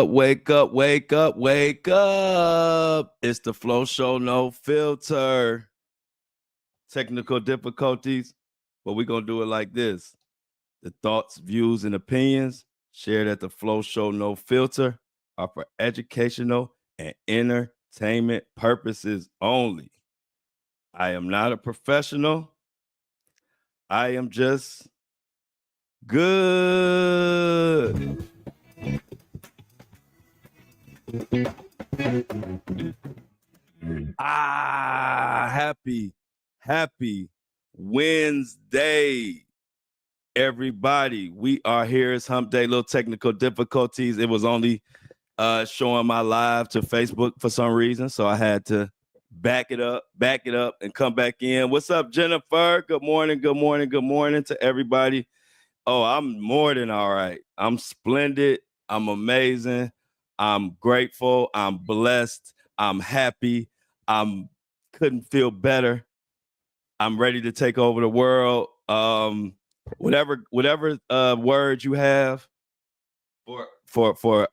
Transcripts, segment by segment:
Wake up, wake up, wake up. It's the Flo Show No Filter. Technical difficulties, but we're going to do it like this. The thoughts, views, and opinions shared at the Flo Show No Filter are for educational and entertainment purposes only. I am not a professional. I am just good. Happy Wednesday, everybody. We are here. It's hump day, little technical difficulties. It was only showing my live to Facebook for some reason, so I had to back it up, and come back in. What's up, Jennifer? Good morning to everybody. Oh, I'm more than all right. I'm splendid. I'm amazing. I'm grateful. I'm blessed. I'm happy. I'm couldn't feel better. I'm ready to take over the world. Whatever words you have for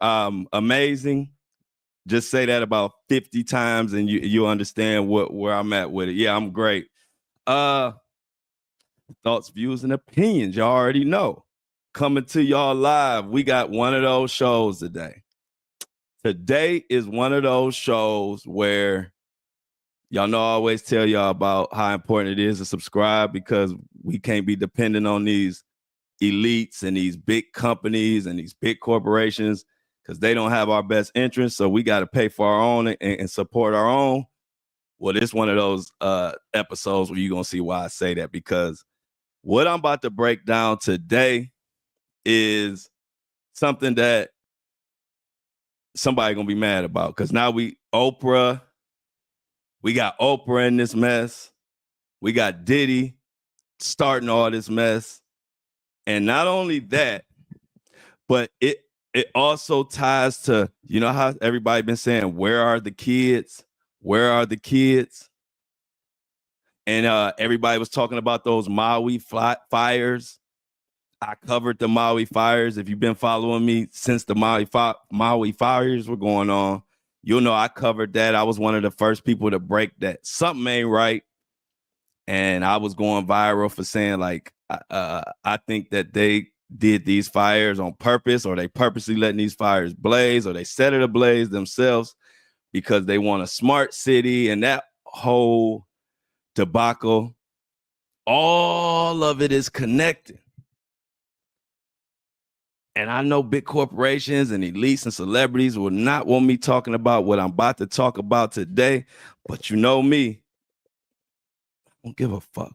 amazing, just say that about 50 times and you understand where I'm at with it. Yeah, I'm great. Thoughts, views, and opinions. Y'all already know. Coming to y'all live. We got one of those shows today. Today is one of those shows where y'all know I always tell y'all about how important it is to subscribe because we can't be dependent on these elites and these big companies and these big corporations because they don't have our best interests. So we got to pay for our own and support our own. Well, it's one of those episodes where you're going to see why I say that, because what I'm about to break down today is something that somebody going to be mad about, because now we got Oprah in this mess. We got Diddy starting all this mess. And not only that, but it also ties to, you know how everybody been saying, where are the kids? Where are the kids? And everybody was talking about those Maui fires. I covered the Maui fires. If you've been following me since the Maui fires were going on, you'll know I covered that. I was one of the first people to break that something ain't right. And I was going viral for saying, like, I think that they did these fires on purpose, or they purposely letting these fires blaze, or they set it ablaze themselves because they want a smart city and that whole debacle. All of it is connected. And I know big corporations and elites and celebrities will not want me talking about what I'm about to talk about today. But you know me, I don't give a fuck.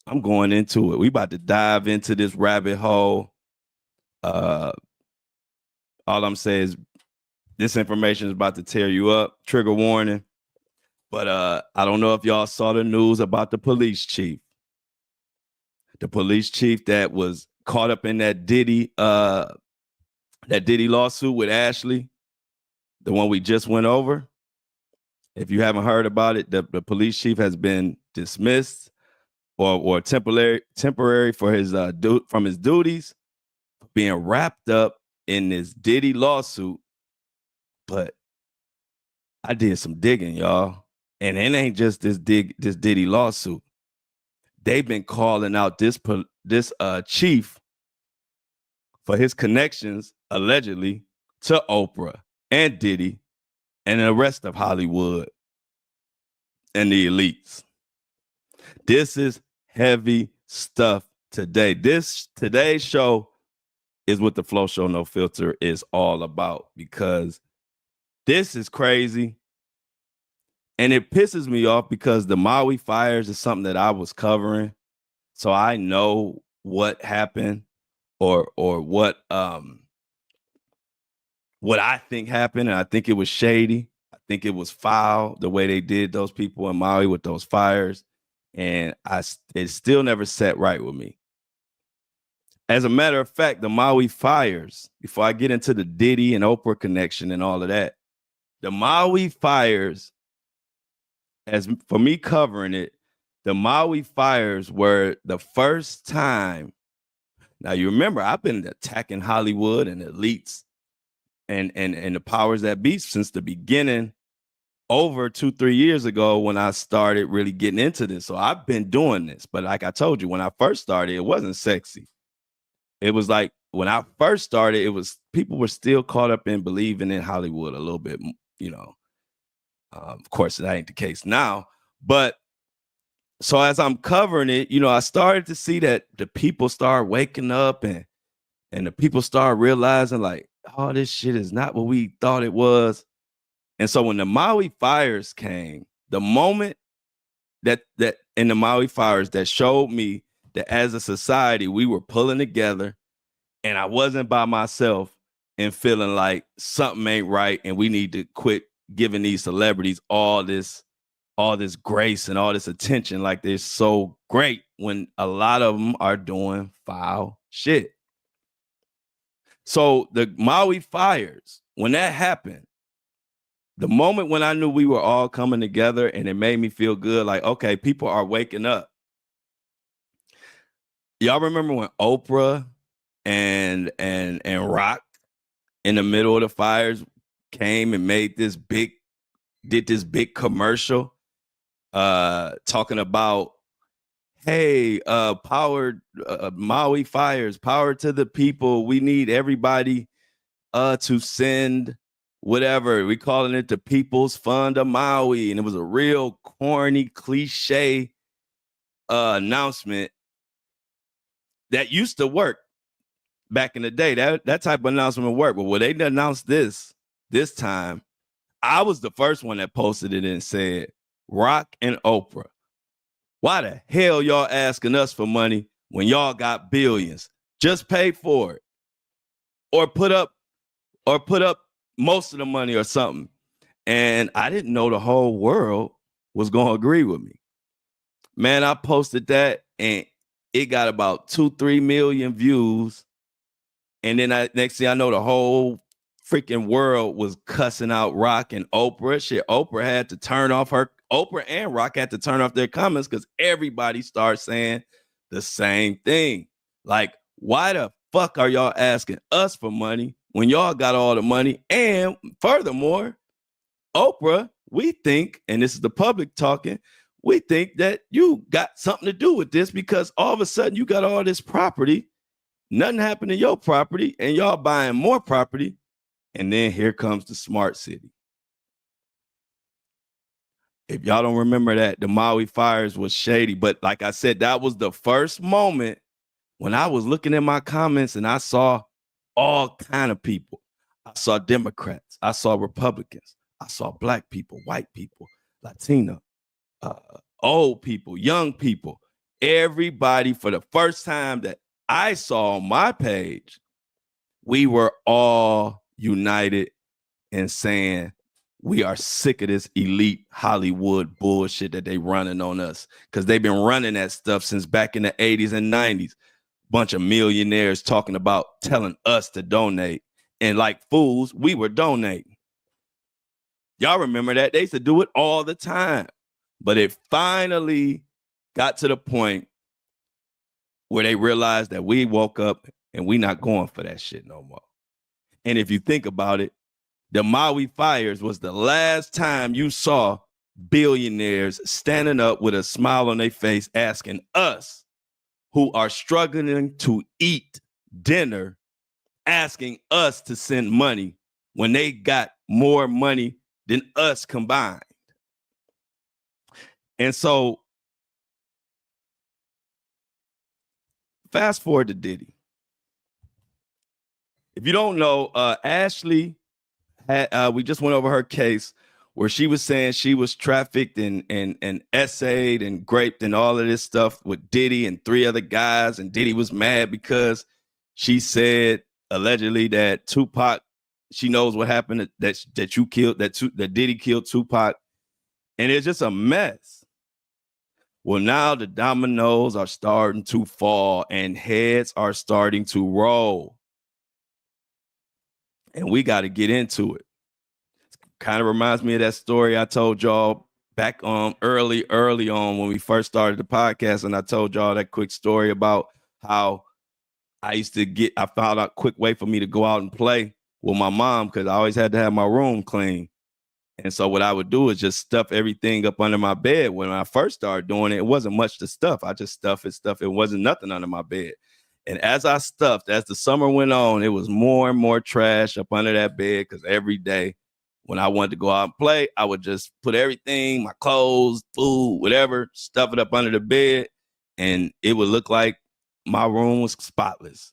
I'm going into it. We about to dive into this rabbit hole. All I'm saying is this information is about to tear you up. Trigger warning. But I don't know if y'all saw the news about the police chief. The police chief that was caught up in that Diddy lawsuit with Ashley, the one we just went over. If you haven't heard about it, the police chief has been dismissed or temporary for his from his duties, being wrapped up in this Diddy lawsuit. But I did some digging, y'all, and it ain't just this Diddy lawsuit. They've been calling out this chief for his connections, allegedly, to Oprah and Diddy and the rest of Hollywood and the elites. This is heavy stuff today. Today's show is what the Flo Show No Filter is all about, because this is crazy. And it pisses me off because the Maui fires is something that I was covering. So I know what happened or what I think happened. And I think it was shady. I think it was foul the way they did those people in Maui with those fires. And it still never sat right with me. As a matter of fact, the Maui fires, before I get into the Diddy and Oprah connection and all of that, the Maui fires, as for me covering it, the Maui fires were the first time. Now, you remember, I've been attacking Hollywood and elites and the powers that be since the beginning over 2-3 years ago when I started really getting into this. So I've been doing this, but like I told you, when I first started, it wasn't sexy. It was like when I first started, it was people were still caught up in believing in Hollywood a little bit, you know. Of course, that ain't the case now, but so as I'm covering it, you know, I started to see that the people start waking up and the people start realizing like, oh, this shit is not what we thought it was. And so when the Maui fires came, the moment that in the Maui fires that showed me that as a society we were pulling together and I wasn't by myself and feeling like something ain't right and we need to quit giving these celebrities all this grace and all this attention like they're so great when a lot of them are doing foul shit. So the Maui fires, when that happened, the moment when I knew we were all coming together and it made me feel good, like, okay, people are waking up. Y'all remember when Oprah and Rock in the middle of the fires came and did this big commercial talking about, hey, Maui fires, power to the people. We need everybody to send whatever. We calling it the People's Fund of Maui. And it was a real corny, cliche announcement that used to work back in the day. That type of announcement worked. But when they announced this time, I was the first one that posted it and said, Rock and Oprah, why the hell y'all asking us for money when y'all got billions? Just pay for it. Or put up most of the money or something. And I didn't know the whole world was going to agree with me. Man, I posted that and it got about 2-3 million views. And then next thing I know, the whole freaking world was cussing out Rock and Oprah. Shit, Oprah and Rock had to turn off their comments because everybody started saying the same thing. Like, why the fuck are y'all asking us for money when y'all got all the money? And furthermore, Oprah, we think, and this is the public talking, we think that you got something to do with this because all of a sudden you got all this property, nothing happened to your property, and y'all buying more property. And then here comes the smart city. If y'all don't remember that, the Maui fires was shady. But like I said, that was the first moment when I was looking at my comments and I saw all kind of people. I saw Democrats. I saw Republicans. I saw Black people, white people, Latino, old people, young people. Everybody, for the first time that I saw on my page, we were all united in saying we are sick of this elite Hollywood bullshit that they running on us, because they've been running that stuff since back in the 80s and 90s. Bunch of millionaires talking about telling us to donate, and like fools, we were donating. Y'all remember that? They used to do it all the time. But it finally got to the point where they realized that we woke up and we not going for that shit no more. And if you think about it, the Maui fires was the last time you saw billionaires standing up with a smile on their face asking us, who are struggling to eat dinner, asking us to send money when they got more money than us combined. And so fast forward to Diddy. If you don't know, Ashley had, we just went over her case where she was saying she was trafficked and essayed and raped and all of this stuff with Diddy and 3 other guys. And Diddy was mad because she said allegedly that Tupac, she knows what happened, that you killed, that Diddy killed Tupac. And it's just a mess. Well, now the dominoes are starting to fall and heads are starting to roll. And we got to get into it. Kind of reminds me of that story I told y'all back on early on when we first started the podcast. And I told y'all that quick story about how I found out a quick way for me to go out and play with my mom because I always had to have my room clean. And so what I would do is just stuff everything up under my bed. When I first started doing it, it wasn't much to stuff. I just stuff it. It wasn't nothing under my bed. And as I stuffed, as the summer went on, it was more and more trash up under that bed because every day when I wanted to go out and play, I would just put everything, my clothes, food, whatever, stuff it up under the bed. And it would look like my room was spotless.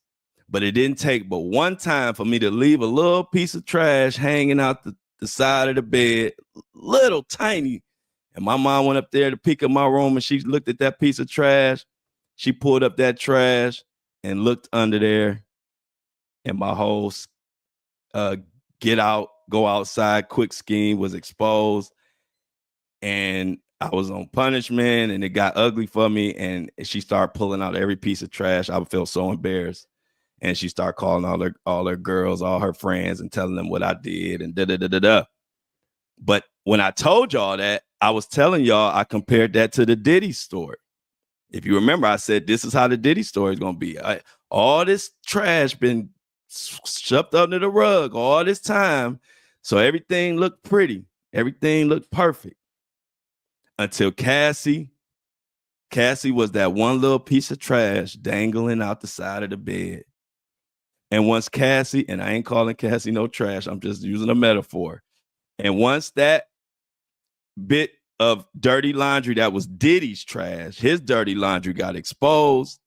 But it didn't take but one time for me to leave a little piece of trash hanging out the side of the bed, little tiny. And my mom went up there to peek at my room and she looked at that piece of trash. She pulled up that trash and looked under there, and my whole get out, go outside quick scheme was exposed. And I was on punishment and it got ugly for me. And she started pulling out every piece of trash. I felt so embarrassed. And she started calling all her girls, all her friends, and telling them what I did and da-da-da-da-da. But when I told y'all that, I was telling y'all I compared that to the Diddy story. If you remember, I said, this is how the Diddy story is going to be. All this trash been shoved under the rug all this time. So everything looked pretty. Everything looked perfect. Until Cassie was that one little piece of trash dangling out the side of the bed. And once Cassie, and I ain't calling Cassie no trash, I'm just using a metaphor. And once that bit of dirty laundry that was Diddy's trash, his dirty laundry got exposed,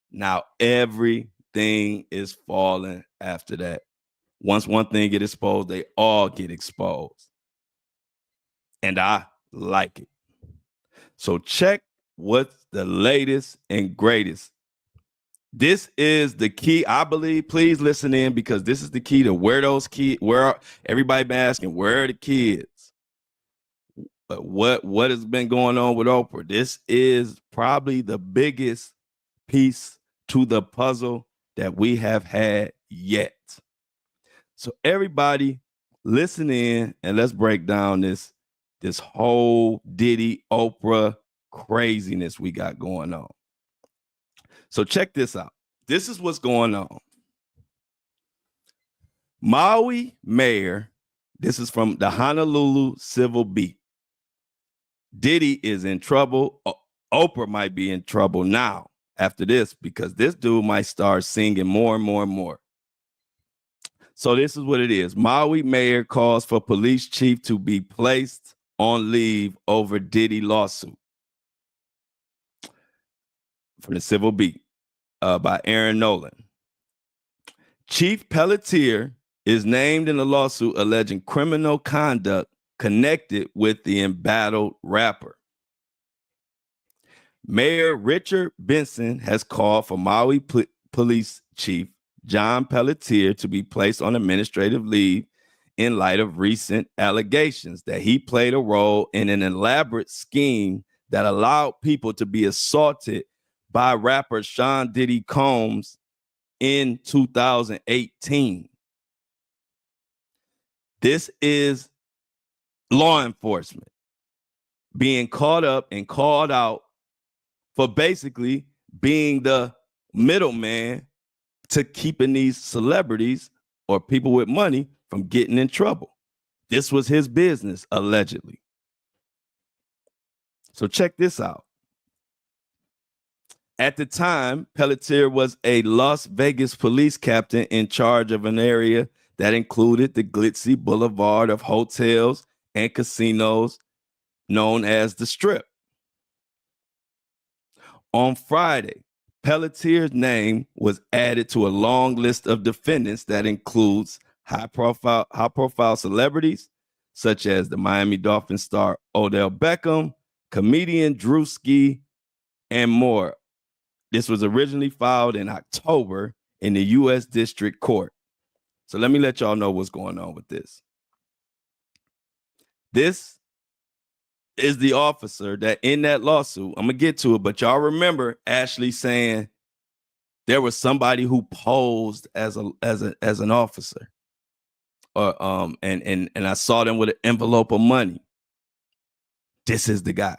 now everything is falling after that. Once one thing get exposed, they all get exposed. And I like it. So check what's the latest and greatest. This is the key, I believe. Please listen in because this is the key to where those kids, where everybody been asking, where are the kids? But what has been going on with Oprah? This is probably the biggest piece to the puzzle that we have had yet. So everybody listen in and let's break down this whole Diddy Oprah craziness we got going on. So check this out. This is what's going on. Maui mayor, this is from the Honolulu Civil Beat. Diddy is in trouble. Oprah might be in trouble now after this because this dude might start singing more and more and more. So this is what it is. Maui mayor calls for police chief to be placed on leave over Diddy lawsuit. From the Civil Beat by Aaron Nolan. Chief Pelletier is named in the lawsuit alleging criminal conduct connected with the embattled rapper. Mayor Richard Benson has called for Maui Police Chief John Pelletier to be placed on administrative leave in light of recent allegations that he played a role in an elaborate scheme that allowed people to be assaulted by rapper Sean Diddy Combs in 2018. This is law enforcement being caught up and called out for basically being the middleman to keeping these celebrities or people with money from getting in trouble. This was his business, allegedly. So check this out. At the time, Pelletier was a Las Vegas police captain in charge of an area that included the glitzy boulevard of hotels and casinos known as the Strip. On Friday, Pelletier's name was added to a long list of defendants that includes high-profile celebrities such as the Miami Dolphins star Odell Beckham, comedian Drewski, and more. This was originally filed in October in the U.S. District Court. So let me let y'all know what's going on with this. This is the officer that in that lawsuit, I'm going to get to it, but y'all remember Ashley saying there was somebody who posed as an officer. And I saw them with an envelope of money. This is the guy.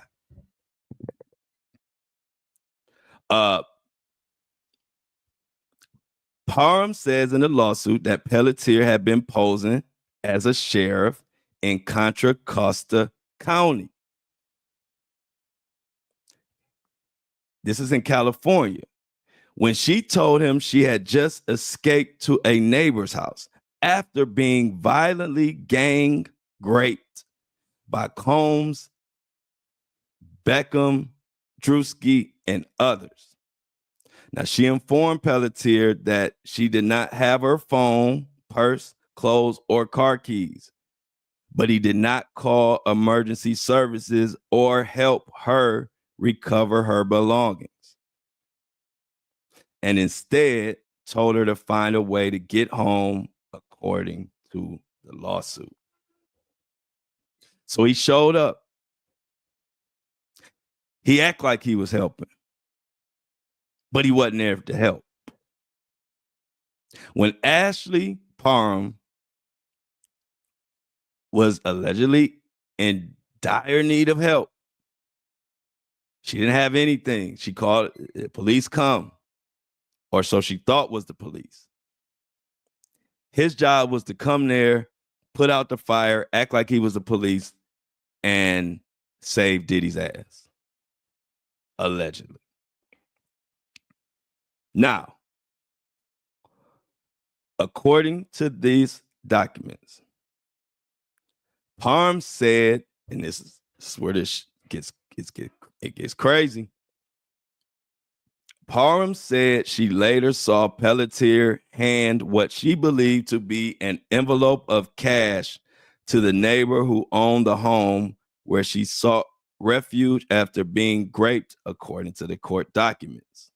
Parham says in the lawsuit that Pelletier had been posing as a sheriff in Contra Costa County. This is in California. When she told him she had just escaped to a neighbor's house after being violently gang raped by Combs, Beckham, Drewski, and others. Now, she informed Pelletier that she did not have her phone, purse, clothes, or car keys, but he did not call emergency services or help her recover her belongings, and instead told her to find a way to get home, according to the lawsuit. So he showed up. He acted like he was helping, but he wasn't there to help. When Ashley Parham was allegedly in dire need of help, she didn't have anything. She called, police come, or so she thought was the police. His job was to come there, put out the fire, act like he was the police, and save Diddy's ass. Allegedly. Now, according to these documents, Parham said, and this is where this gets crazy. Parham said she later saw Pelletier hand what she believed to be an envelope of cash to the neighbor who owned the home where she sought refuge after being raped, according to the court documents.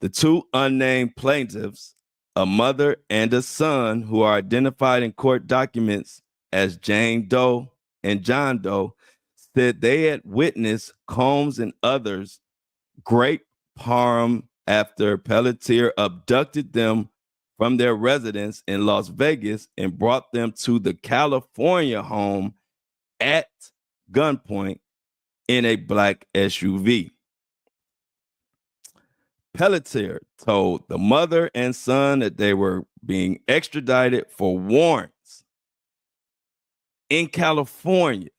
The two unnamed plaintiffs, a mother and a son who are identified in court documents as Jane Doe and John Doe, said they had witnessed Combs and others grape Parham after Pelletier abducted them from their residence in Las Vegas and brought them to the California home at gunpoint in a black SUV. Pelletier told the mother and son that they were being extradited for warrants in California.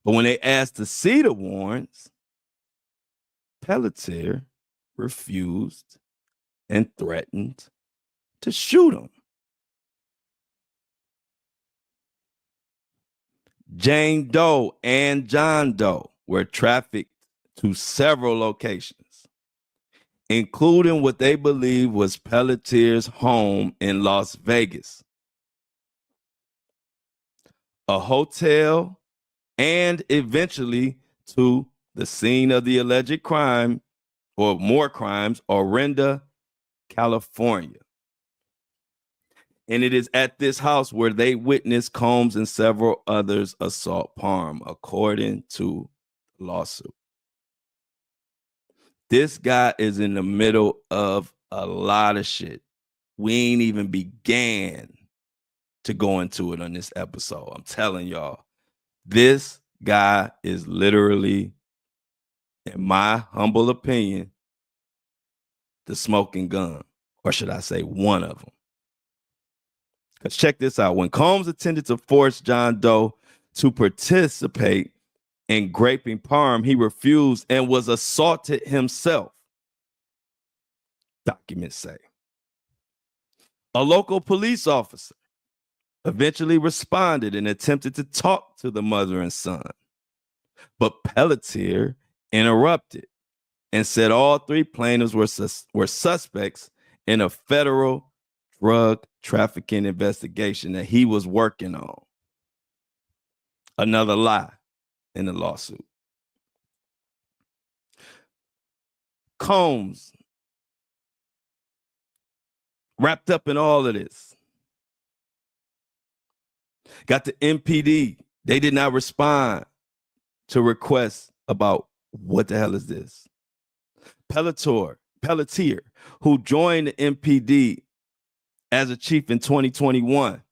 But when they asked to see the warrants, Pelletier refused and threatened to shoot him. Jane Doe and John Doe were trafficked to several locations, including what they believe was Pelletier's home in Las Vegas, a hotel, and eventually to the scene of the alleged crime or more crimes, Orinda, California. And it is at this house where they witnessed Combs and several others assault Parham, according to the lawsuit. This guy is in the middle of a lot of shit. We ain't even began to go into it on this episode. I'm telling y'all, this guy is literally, in my humble opinion, the smoking gun, or should I say one of them. Because check this out. When Combs attempted to force John Doe to participate in graping Parham, he refused and was assaulted himself. Documents say. A local police officer eventually responded and attempted to talk to the mother and son. But Pelletier interrupted and said all three plaintiffs were suspects in a federal drug trafficking investigation that he was working on. Another lie in the lawsuit. Combs, wrapped up in all of this, got the MPD. They did not respond to requests about what the hell is this. Pelletier, who joined the MPD as a chief in 2021,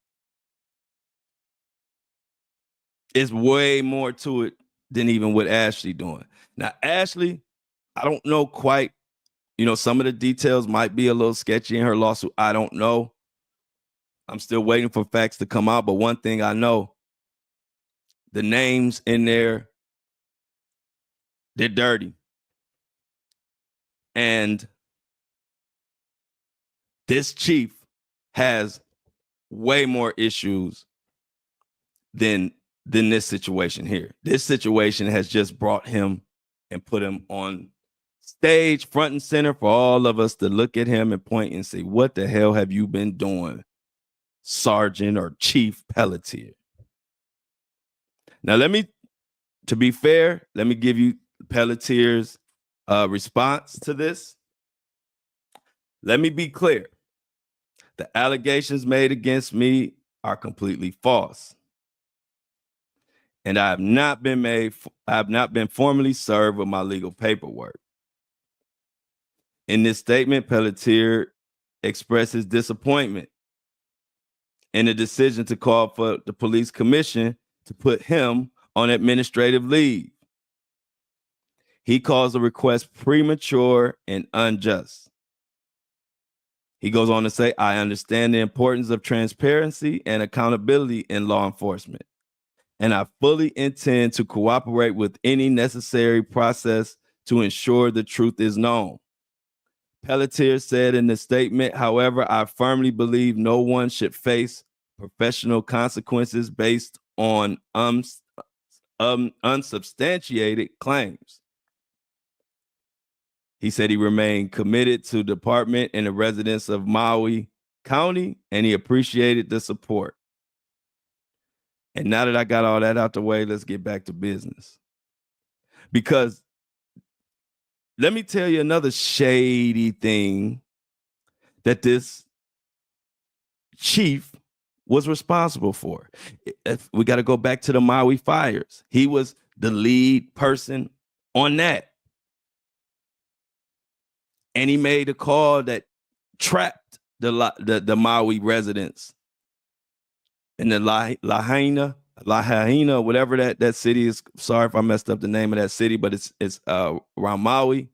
is way more to it than even what Ashley doing. Now, Ashley, I don't know quite some of the details might be a little sketchy in her lawsuit. I don't know. I'm still waiting for facts to come out. But one thing I know, the names in there, they're dirty. And this chief has way more issues than this situation here. This situation has just brought him and put him on stage, front and center, for all of us to look at him and point and say, what the hell have you been doing, Sergeant or Chief Pelletier? Now, to be fair, let me give you Pelletier's response to this. Let me be clear. The allegations made against me are completely false. And I have not been formally served with my legal paperwork. In this statement, Pelletier expresses disappointment in the decision to call for the police commission to put him on administrative leave. He calls the request premature and unjust. He goes on to say, I understand the importance of transparency and accountability in law enforcement, and I fully intend to cooperate with any necessary process to ensure the truth is known. Pelletier said in the statement, however, I firmly believe no one should face professional consequences based on unsubstantiated claims. He said he remained committed to the department and the residents of Maui County, and he appreciated the support. And now that I got all that out the way, let's get back to business. Because let me tell you another shady thing that this chief was responsible for. We got to go back to the Maui fires. He was the lead person on that. And he made a call that trapped the Maui residents in the Lahaina, whatever that city is. Sorry if I messed up the name of that city, but it's around Maui.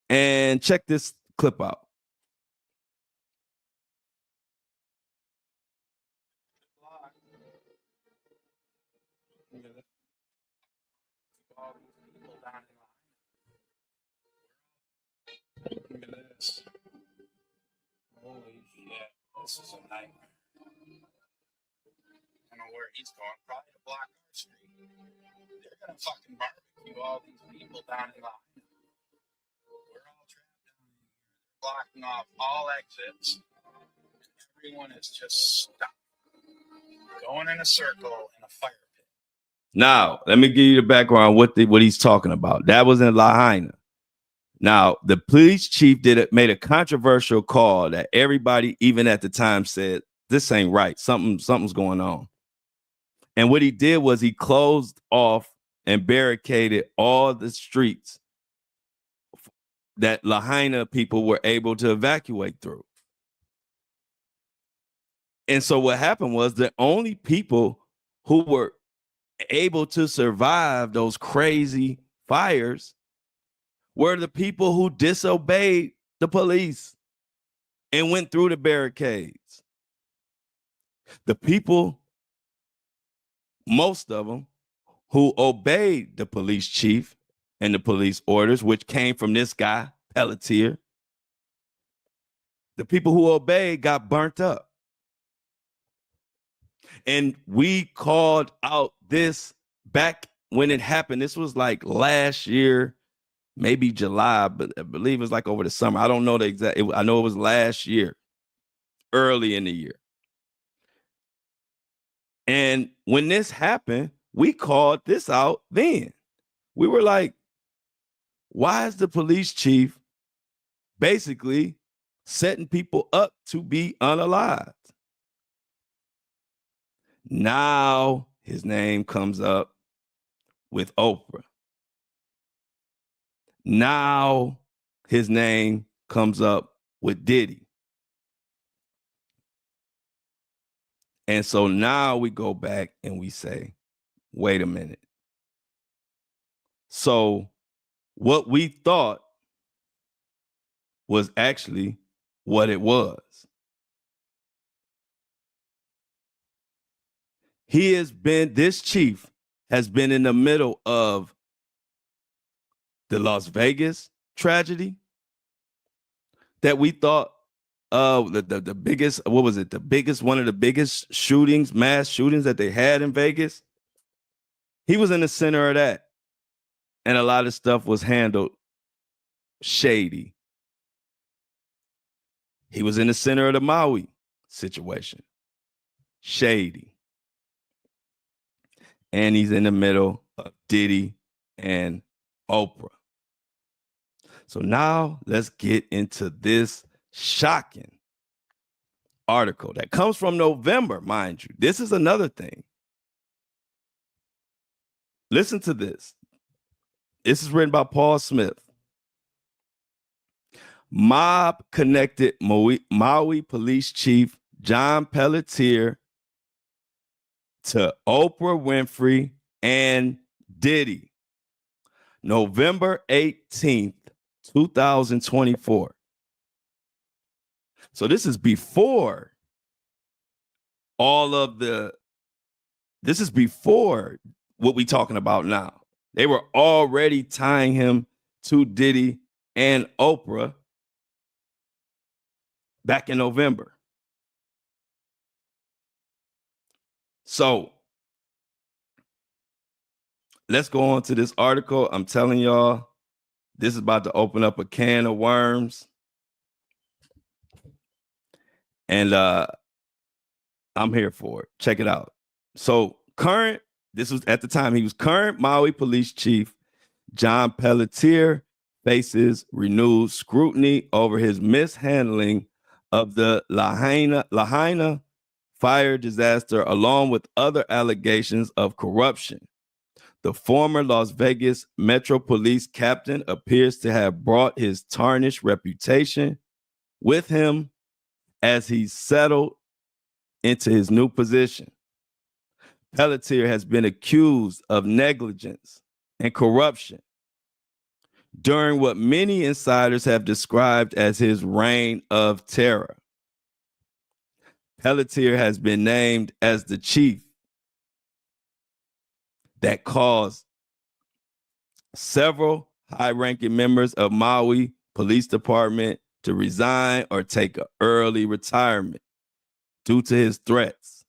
And check this clip out. Look at this. Holy shit. This is a nightmare. I don't know where he's going. Probably to block our street. They're going to fucking barbecue all these people down in Lahaina. We're all trapped down here. They're blocking off all exits. Everyone is just stuck. Going in a circle in a fire pit. Now, let me give you the background what he's talking about. That was in Lahaina. Now, the police chief made a controversial call that everybody, even at the time, said, this ain't right. Something's going on. And what he did was he closed off and barricaded all the streets that Lahaina people were able to evacuate through. And so what happened was the only people who were able to survive those crazy fires were the people who disobeyed the police and went through the barricades. The people, most of them, who obeyed the police chief and the police orders, which came from this guy, Pelletier, the people who obeyed got burnt up. And we called out this back when it happened. This was like last year, maybe July, but I believe it was like over the summer. I don't know the exact. I know it was last year, early in the year. And when this happened, we called this out then. We were like, why is the police chief basically setting people up to be unalived? Now his name comes up with Oprah. Now his name comes up with Diddy. And so now we go back and we say, wait a minute. So what we thought was actually what it was. This chief has been in the middle of the Las Vegas tragedy that we thought the biggest, what was it? One of the biggest shootings, mass shootings that they had in Vegas. He was in the center of that. And a lot of stuff was handled shady. He was in the center of the Maui situation. Shady. And he's in the middle of Diddy and Oprah. So now let's get into this shocking article that comes from November, mind you. This is another thing. Listen to this. This is written by Paul Smith. Mob connected Maui police chief John Pelletier to Oprah Winfrey and Diddy. November 18th, 2024. So this is before this is before what we're talking about now. They were already tying him to Diddy and Oprah back in November. So let's go on to this article. I'm telling y'all, this is about to open up a can of worms. And I'm here for it. Check it out. So this was at the time, he was current Maui police chief John Pelletier faces renewed scrutiny over his mishandling of the Lahaina fire disaster, along with other allegations of corruption. The former Las Vegas Metro Police captain appears to have brought his tarnished reputation with him as he settled into his new position. Pelletier has been accused of negligence and corruption during what many insiders have described as his reign of terror. Pelletier has been named as the chief that caused several high-ranking members of Maui Police Department to resign or take an early retirement due to his threats.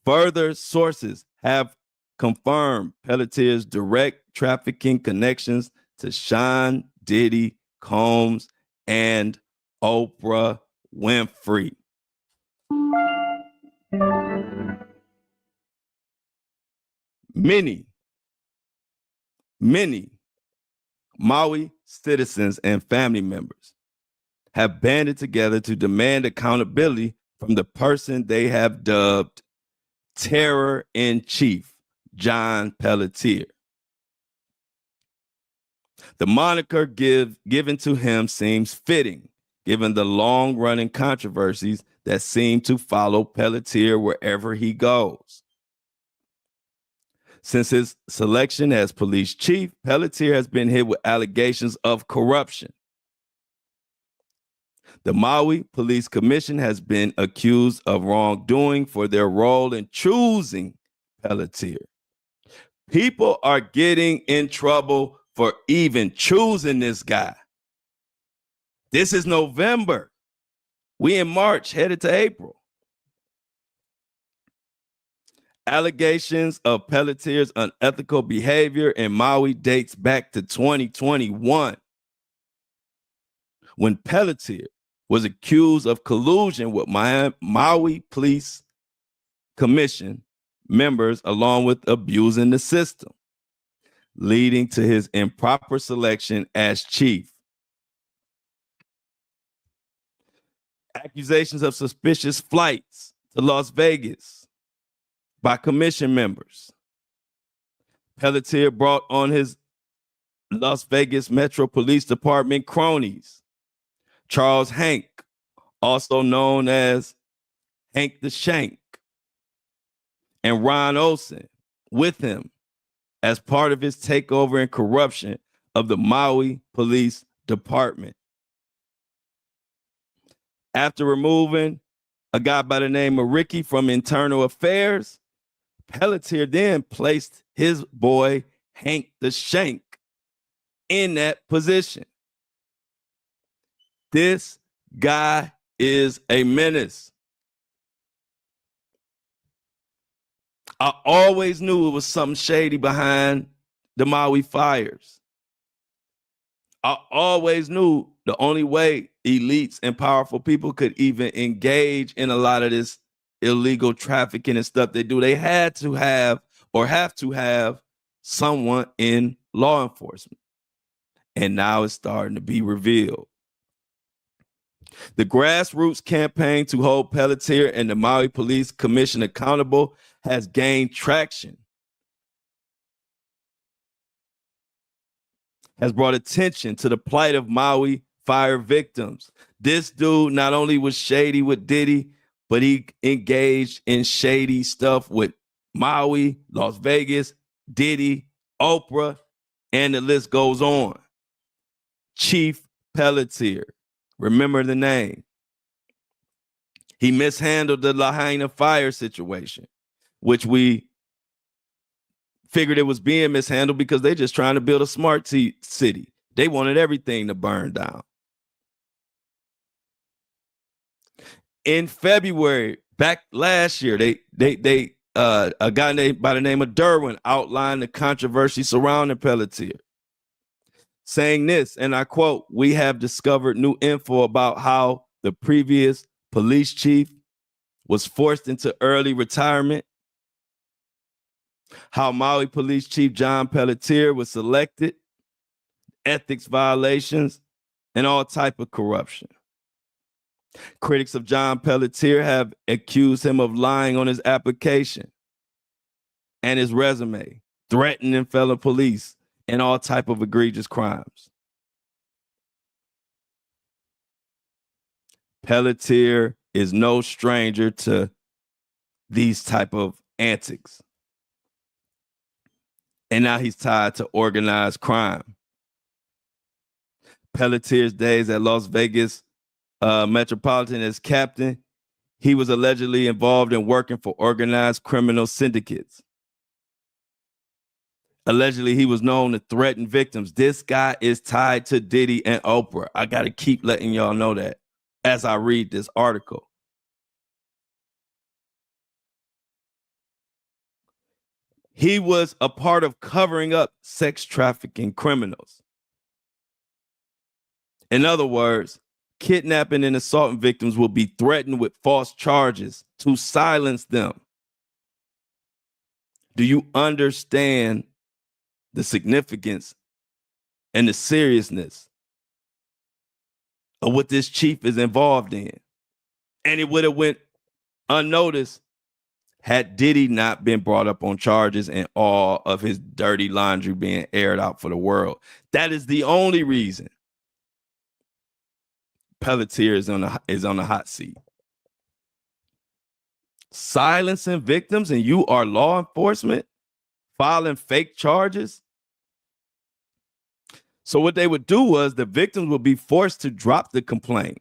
Further sources have confirmed Pelletier's direct trafficking connections to Sean Diddy Combs and Oprah Winfrey. Many Maui citizens and family members have banded together to demand accountability from the person they have dubbed Terror in Chief, John Pelletier. The moniker given to him seems fitting, given the long-running controversies that seem to follow Pelletier wherever he goes. Since his selection as police chief, Pelletier has been hit with allegations of corruption. The Maui Police Commission has been accused of wrongdoing for their role in choosing Pelletier. People are getting in trouble for even choosing this guy. This is November. We in March, headed to April. Allegations of Pelletier's unethical behavior in Maui dates back to 2021, when Pelletier was accused of collusion with Maui Police Commission members, along with abusing the system, leading to his improper selection as chief. Accusations of suspicious flights to Las Vegas by commission members. Pelletier brought on his Las Vegas Metro Police Department cronies, Charles Hank, also known as Hank the Shank, and Ron Olsen with him as part of his takeover and corruption of the Maui Police Department. After removing a guy by the name of Ricky from internal affairs, Pelletier then placed his boy Hank the Shank in that position. This guy is a menace. I always knew it was something shady behind the Maui fires. I always knew the only way elites and powerful people could even engage in a lot of this illegal trafficking and stuff they do, they had to have or have to have someone in law enforcement. And now it's starting to be revealed. The grassroots campaign to hold Pelletier and the Maui Police Commission accountable has gained traction, has brought attention to the plight of Maui fire victims. This dude not only was shady with Diddy, but he engaged in shady stuff with Maui, Las Vegas, Diddy, Oprah, and the list goes on. Chief Pelletier, remember the name. He mishandled the Lahaina fire situation, which we figured it was being mishandled because they just trying to build a smart city. They wanted everything to burn down. In February, back last year, a guy named by the name of Derwin outlined the controversy surrounding Pelletier, saying this, and I quote, "We have discovered new info about how the previous police chief was forced into early retirement, how Maui Police Chief John Pelletier was selected, ethics violations, and all type of corruption. Critics of John Pelletier have accused him of lying on his application and his resume, threatening fellow police, and all type of egregious crimes. Pelletier is no stranger to these type of antics. And now he's tied to organized crime. Pelletier's days at Las Vegas Metropolitan as captain, he was allegedly involved in working for organized criminal syndicates. Allegedly, he was known to threaten victims. This guy is tied to Diddy and Oprah. I got to keep letting y'all know that as I read this article. He was a part of covering up sex trafficking criminals. In other words, kidnapping and assaulting victims will be threatened with false charges to silence them. Do you understand the significance and the seriousness of what this chief is involved in? And it would have went unnoticed had Diddy not been brought up on charges and all of his dirty laundry being aired out for the world. That is the only reason Pelletier is on the hot seat. Silencing victims, and you are law enforcement filing fake charges. So what they would do was the victims would be forced to drop the complaint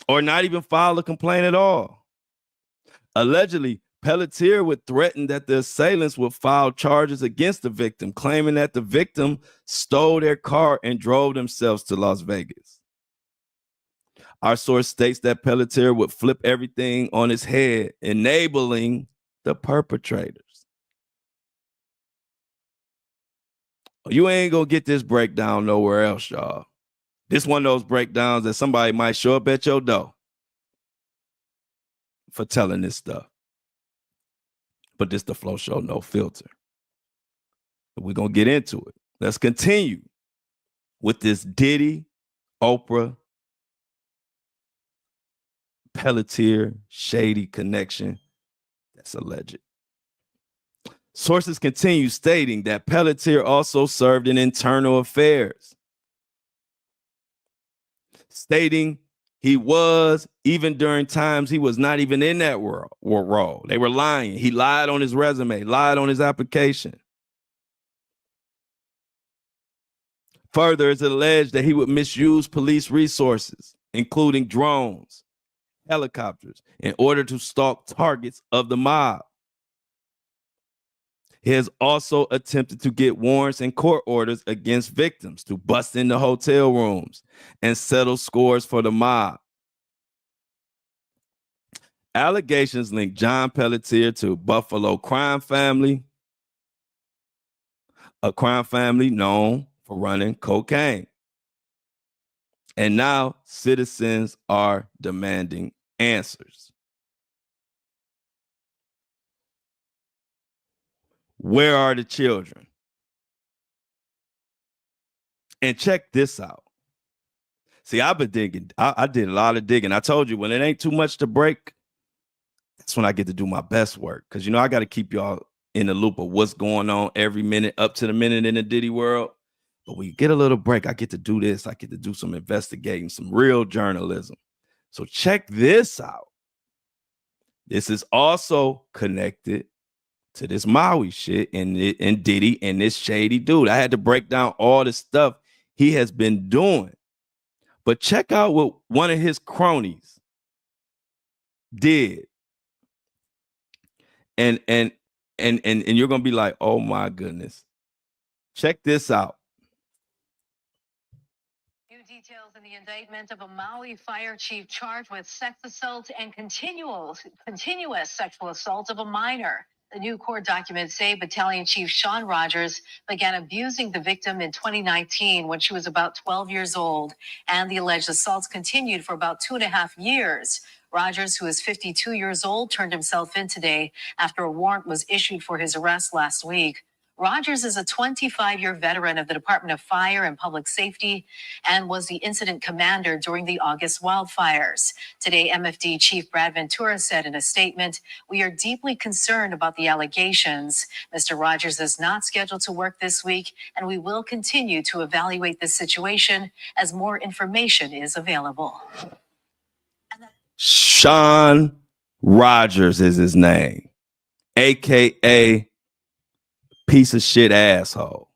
or not even file a complaint at all. Allegedly, Pelletier would threaten that the assailants would file charges against the victim, claiming that the victim stole their car and drove themselves to Las Vegas. Our source states that Pelletier would flip everything on his head, enabling the perpetrators. You ain't gonna get this breakdown nowhere else, y'all. This one of those breakdowns that somebody might show up at your door for telling this stuff. But this the Flo Show No Filter. We're gonna get into it. Let's continue with this Diddy, Oprah, Pelletier shady connection that's alleged. Sources continue stating that Pelletier also served in internal affairs, stating he was, even during times he was not even in that role. They were lying. He lied on his resume, lied on his application. Further, it's alleged that he would misuse police resources including drones, helicopters, in order to stalk targets of the mob. He has also attempted to get warrants and court orders against victims to bust into hotel rooms and settle scores for the mob. Allegations link John Pelletier to Buffalo crime family, a crime family known for running cocaine. And now citizens are demanding answers. Where are the children? And check this out. See, I've been digging. I did a lot of digging. I told you, when it ain't too much to break, that's when I get to do my best work. Because, I got to keep y'all in the loop of what's going on every minute, up to the minute in the Diddy world. But we get a little break. I get to do this. I get to do some investigating, some real journalism. So check this out. This is also connected to this Maui shit and Diddy and this shady dude. I had to break down all the stuff he has been doing. But check out what one of his cronies did. And you're gonna be like, oh my goodness. Check this out. New details in the indictment of a Maui fire chief charged with sex assault and continuous sexual assault of a minor. The new court documents say Battalion Chief Sean Rogers began abusing the victim in 2019 when she was about 12 years old, and the alleged assaults continued for about 2.5 years. Rogers, who is 52 years old, turned himself in today after a warrant was issued for his arrest last week. Rogers is a 25-year veteran of the Department of Fire and Public Safety and was the incident commander during the August wildfires. Today, MFD Chief Brad Ventura said in a statement, "We are deeply concerned about the allegations. Mr. Rogers is not scheduled to work this week, and we will continue to evaluate this situation as more information is available." Sean Rogers is his name, AKA piece of shit asshole.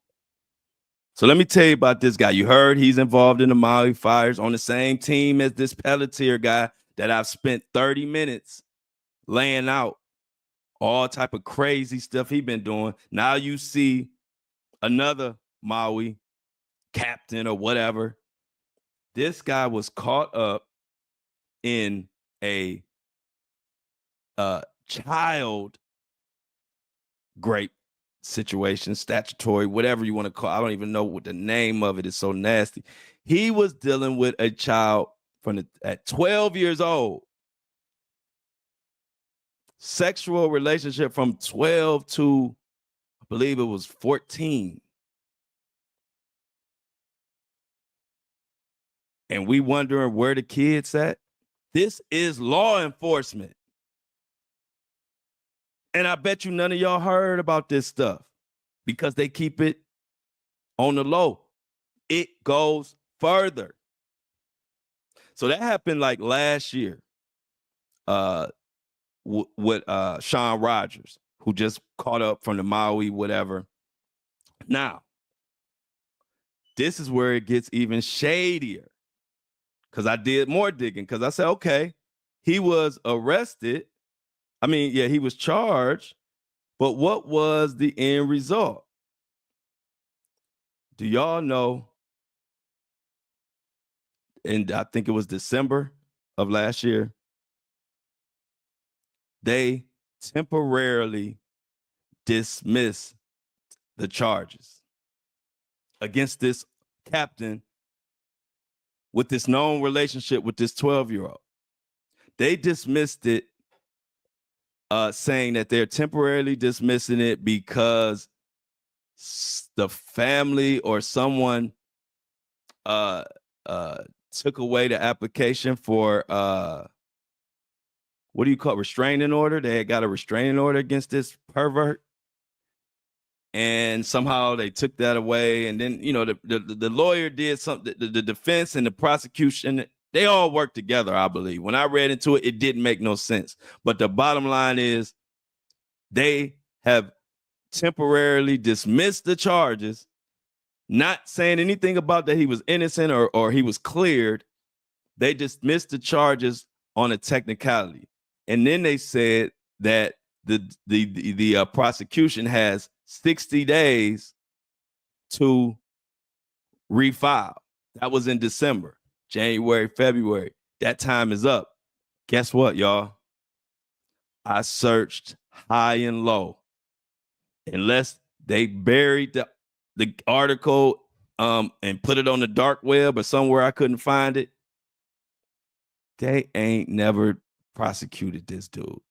So let me tell you about this guy. You heard he's involved in the Maui fires on the same team as this Pelletier guy that I've spent 30 minutes laying out all type of crazy stuff he been doing. Now you see another Maui captain or whatever. This guy was caught up in a child rape situation, statutory, whatever you want to call it. I don't even know what the name of it is. So nasty. He was dealing with a child at 12 years old. Sexual relationship from 12 to, I believe it was 14. And we wondering where the kids at. This is law enforcement. And I bet you none of y'all heard about this stuff because they keep it on the low. It goes further. So that happened like last year with Sean Rogers, who just caught up from the Maui, whatever. Now, this is where it gets even shadier because I did more digging because I said, okay, he was arrested. He was charged, but what was the end result? Do y'all know? And I think it was December of last year, they temporarily dismissed the charges against this captain with this known relationship with this 12-year-old. They dismissed it, saying that they're temporarily dismissing it because the family or someone took away the application for what do you call it? Restraining order. They had got a restraining order against this pervert, and somehow they took that away. And then the lawyer did something. The defense and the prosecution, they all worked together, I believe. When I read into it, it didn't make no sense. But the bottom line is they have temporarily dismissed the charges, not saying anything about that he was innocent or he was cleared, They dismissed the charges on a technicality. And then they said that the prosecution has 60 days to refile. That was in December, January, February. That time is up. Guess what, y'all? I searched high and low. Unless they buried the article and put it on the dark web or somewhere I couldn't find it, they ain't never prosecuted this dude.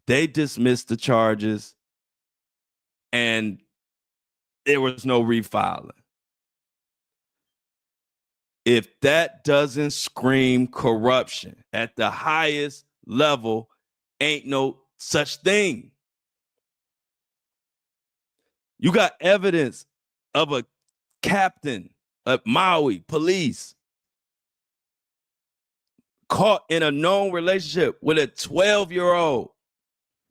They dismissed the charges and there was no refiling. If that doesn't scream corruption at the highest level, ain't no such thing. You got evidence of a captain of Maui police caught in a known relationship with a 12-year-old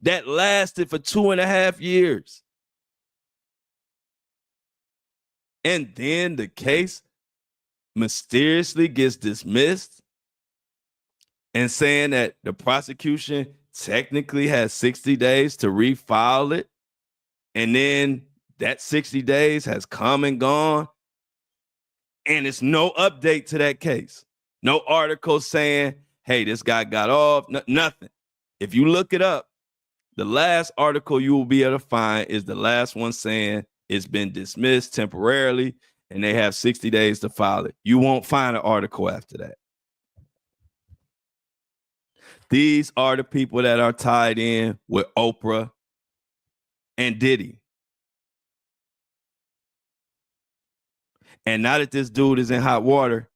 that lasted for 2.5 years. And then the case mysteriously gets dismissed and saying that the prosecution technically has 60 days to refile it. And then that 60 days has come and gone. And it's no update to that case. No article saying, hey, this guy got off, nothing. If you look it up, the last article you will be able to find is the last one saying it's been dismissed temporarily and they have 60 days to file it. You won't find an article after that. These are the people that are tied in with Oprah and Diddy. And now that this dude is in hot water,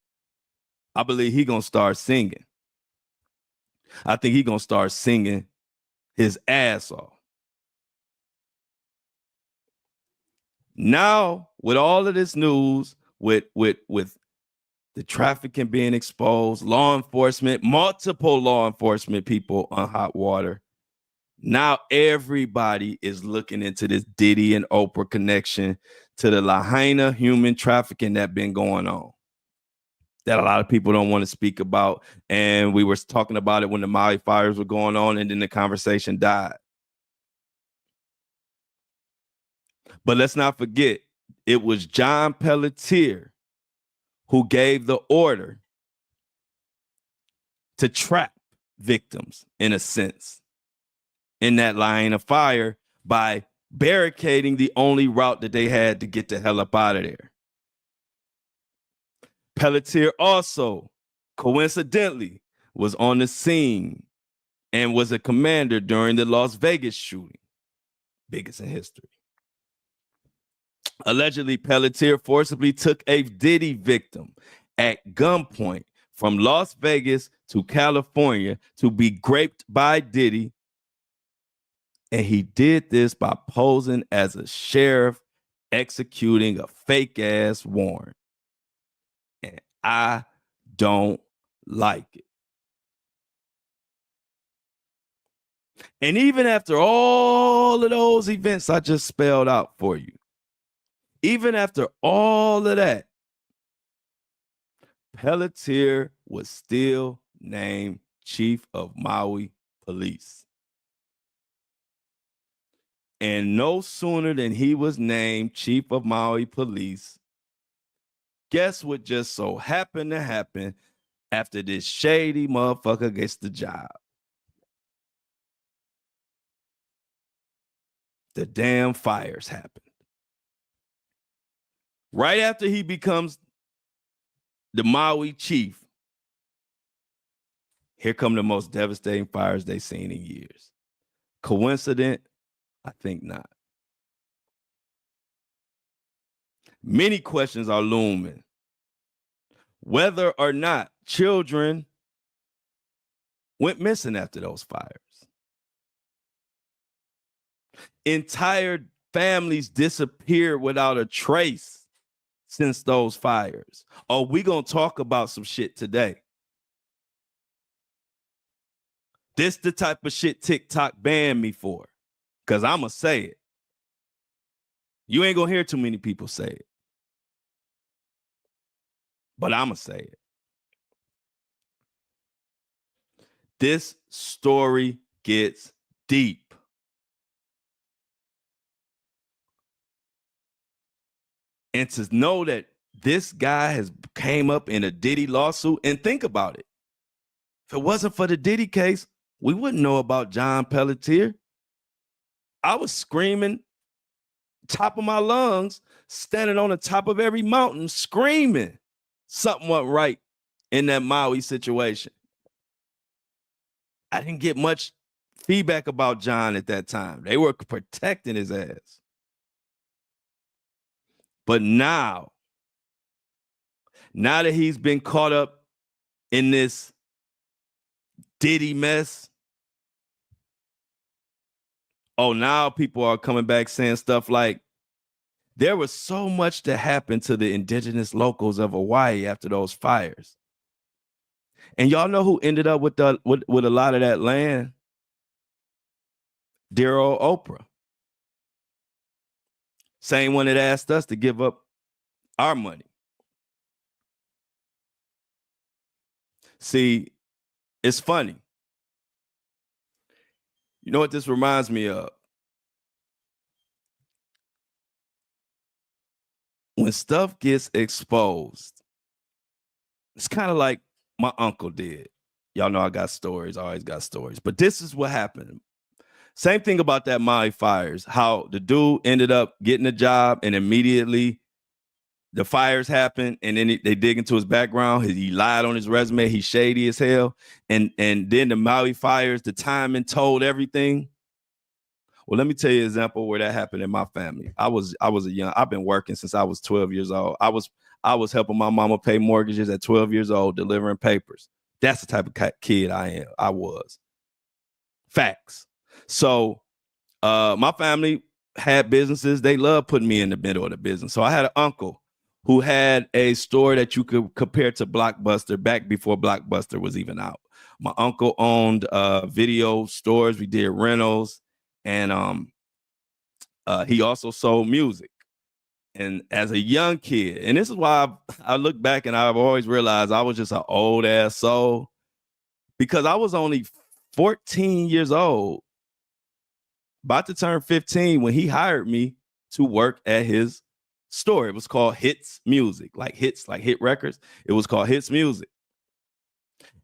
I believe he's going to start singing. I think he's going to start singing his ass off. Now, with all of this news, with the trafficking being exposed, law enforcement, multiple law enforcement people on hot water, now everybody is looking into this Diddy and Oprah connection to the Lahaina human trafficking that been going on, that a lot of people don't want to speak about. And we were talking about it when the Maui fires were going on, and then the conversation died. But let's not forget, it was John Pelletier who gave the order to trap victims, in a sense, in that line of fire by barricading the only route that they had to get the hell up out of there. Pelletier also, coincidentally, was on the scene and was a commander during the Las Vegas shooting, biggest in history. Allegedly, Pelletier forcibly took a Diddy victim at gunpoint from Las Vegas to California to be graped by Diddy. And he did this by posing as a sheriff executing a fake ass warrant. And I don't like it. And even after all of those events I just spelled out for you, even after all of that, Pelletier was still named Chief of Maui Police. And no sooner than he was named Chief of Maui Police, guess what just so happened to happen after this shady motherfucker gets the job? The damn fires happened. Right after he becomes the Maui chief, here come the most devastating fires they've seen in years. Coincident? I think not. Many questions are looming. Whether or not children went missing after those fires. Entire families disappeared without a trace since those fires. Are we gonna talk about some shit today? This the type of shit TikTok banned me for, because I'ma say it. You ain't gonna hear too many people say it, but I'ma say it. this story gets deep. And to know that this guy has came up in a Diddy lawsuit, and think about it. If it wasn't for the Diddy case, we wouldn't know about John Pelletier. I was screaming top of my lungs, standing on the top of every mountain, screaming something went right in that Maui situation. I didn't get much feedback about John at that time. They were protecting his ass. But now that he's been caught up in this Diddy mess, now people are coming back saying stuff like, there was so much that happened to the indigenous locals of Hawaii after those fires. And y'all know who ended up with a lot of that land? Dear old Oprah. Same one that asked us to give up our money. See, it's funny. You know what this reminds me of? When stuff gets exposed, it's kind of like my uncle did. Y'all know I got stories. I always got stories. But this is what happened. Same thing about that Maui fires, how the dude ended up getting a job and immediately the fires happened, and then they dig into his background. He lied on his resume. He's shady as hell. And then the Maui fires, the timing told everything. Well, let me tell you an example where that happened in my family. I've been working since I was 12 years old. I was helping my mama pay mortgages at 12 years old, delivering papers. That's the type of kid I was. Facts. So my family had businesses. They loved putting me in the middle of the business. So I had an uncle who had a store that you could compare to Blockbuster back before Blockbuster was even out. My uncle owned video stores. We did rentals. And he also sold music. And as a young kid, and this is why I look back and I've always realized I was just an old ass soul, because I was only 14 years old, about to turn 15, when he hired me to work at his store. It was called Hits Music, like hits, like hit records. It was called Hits Music.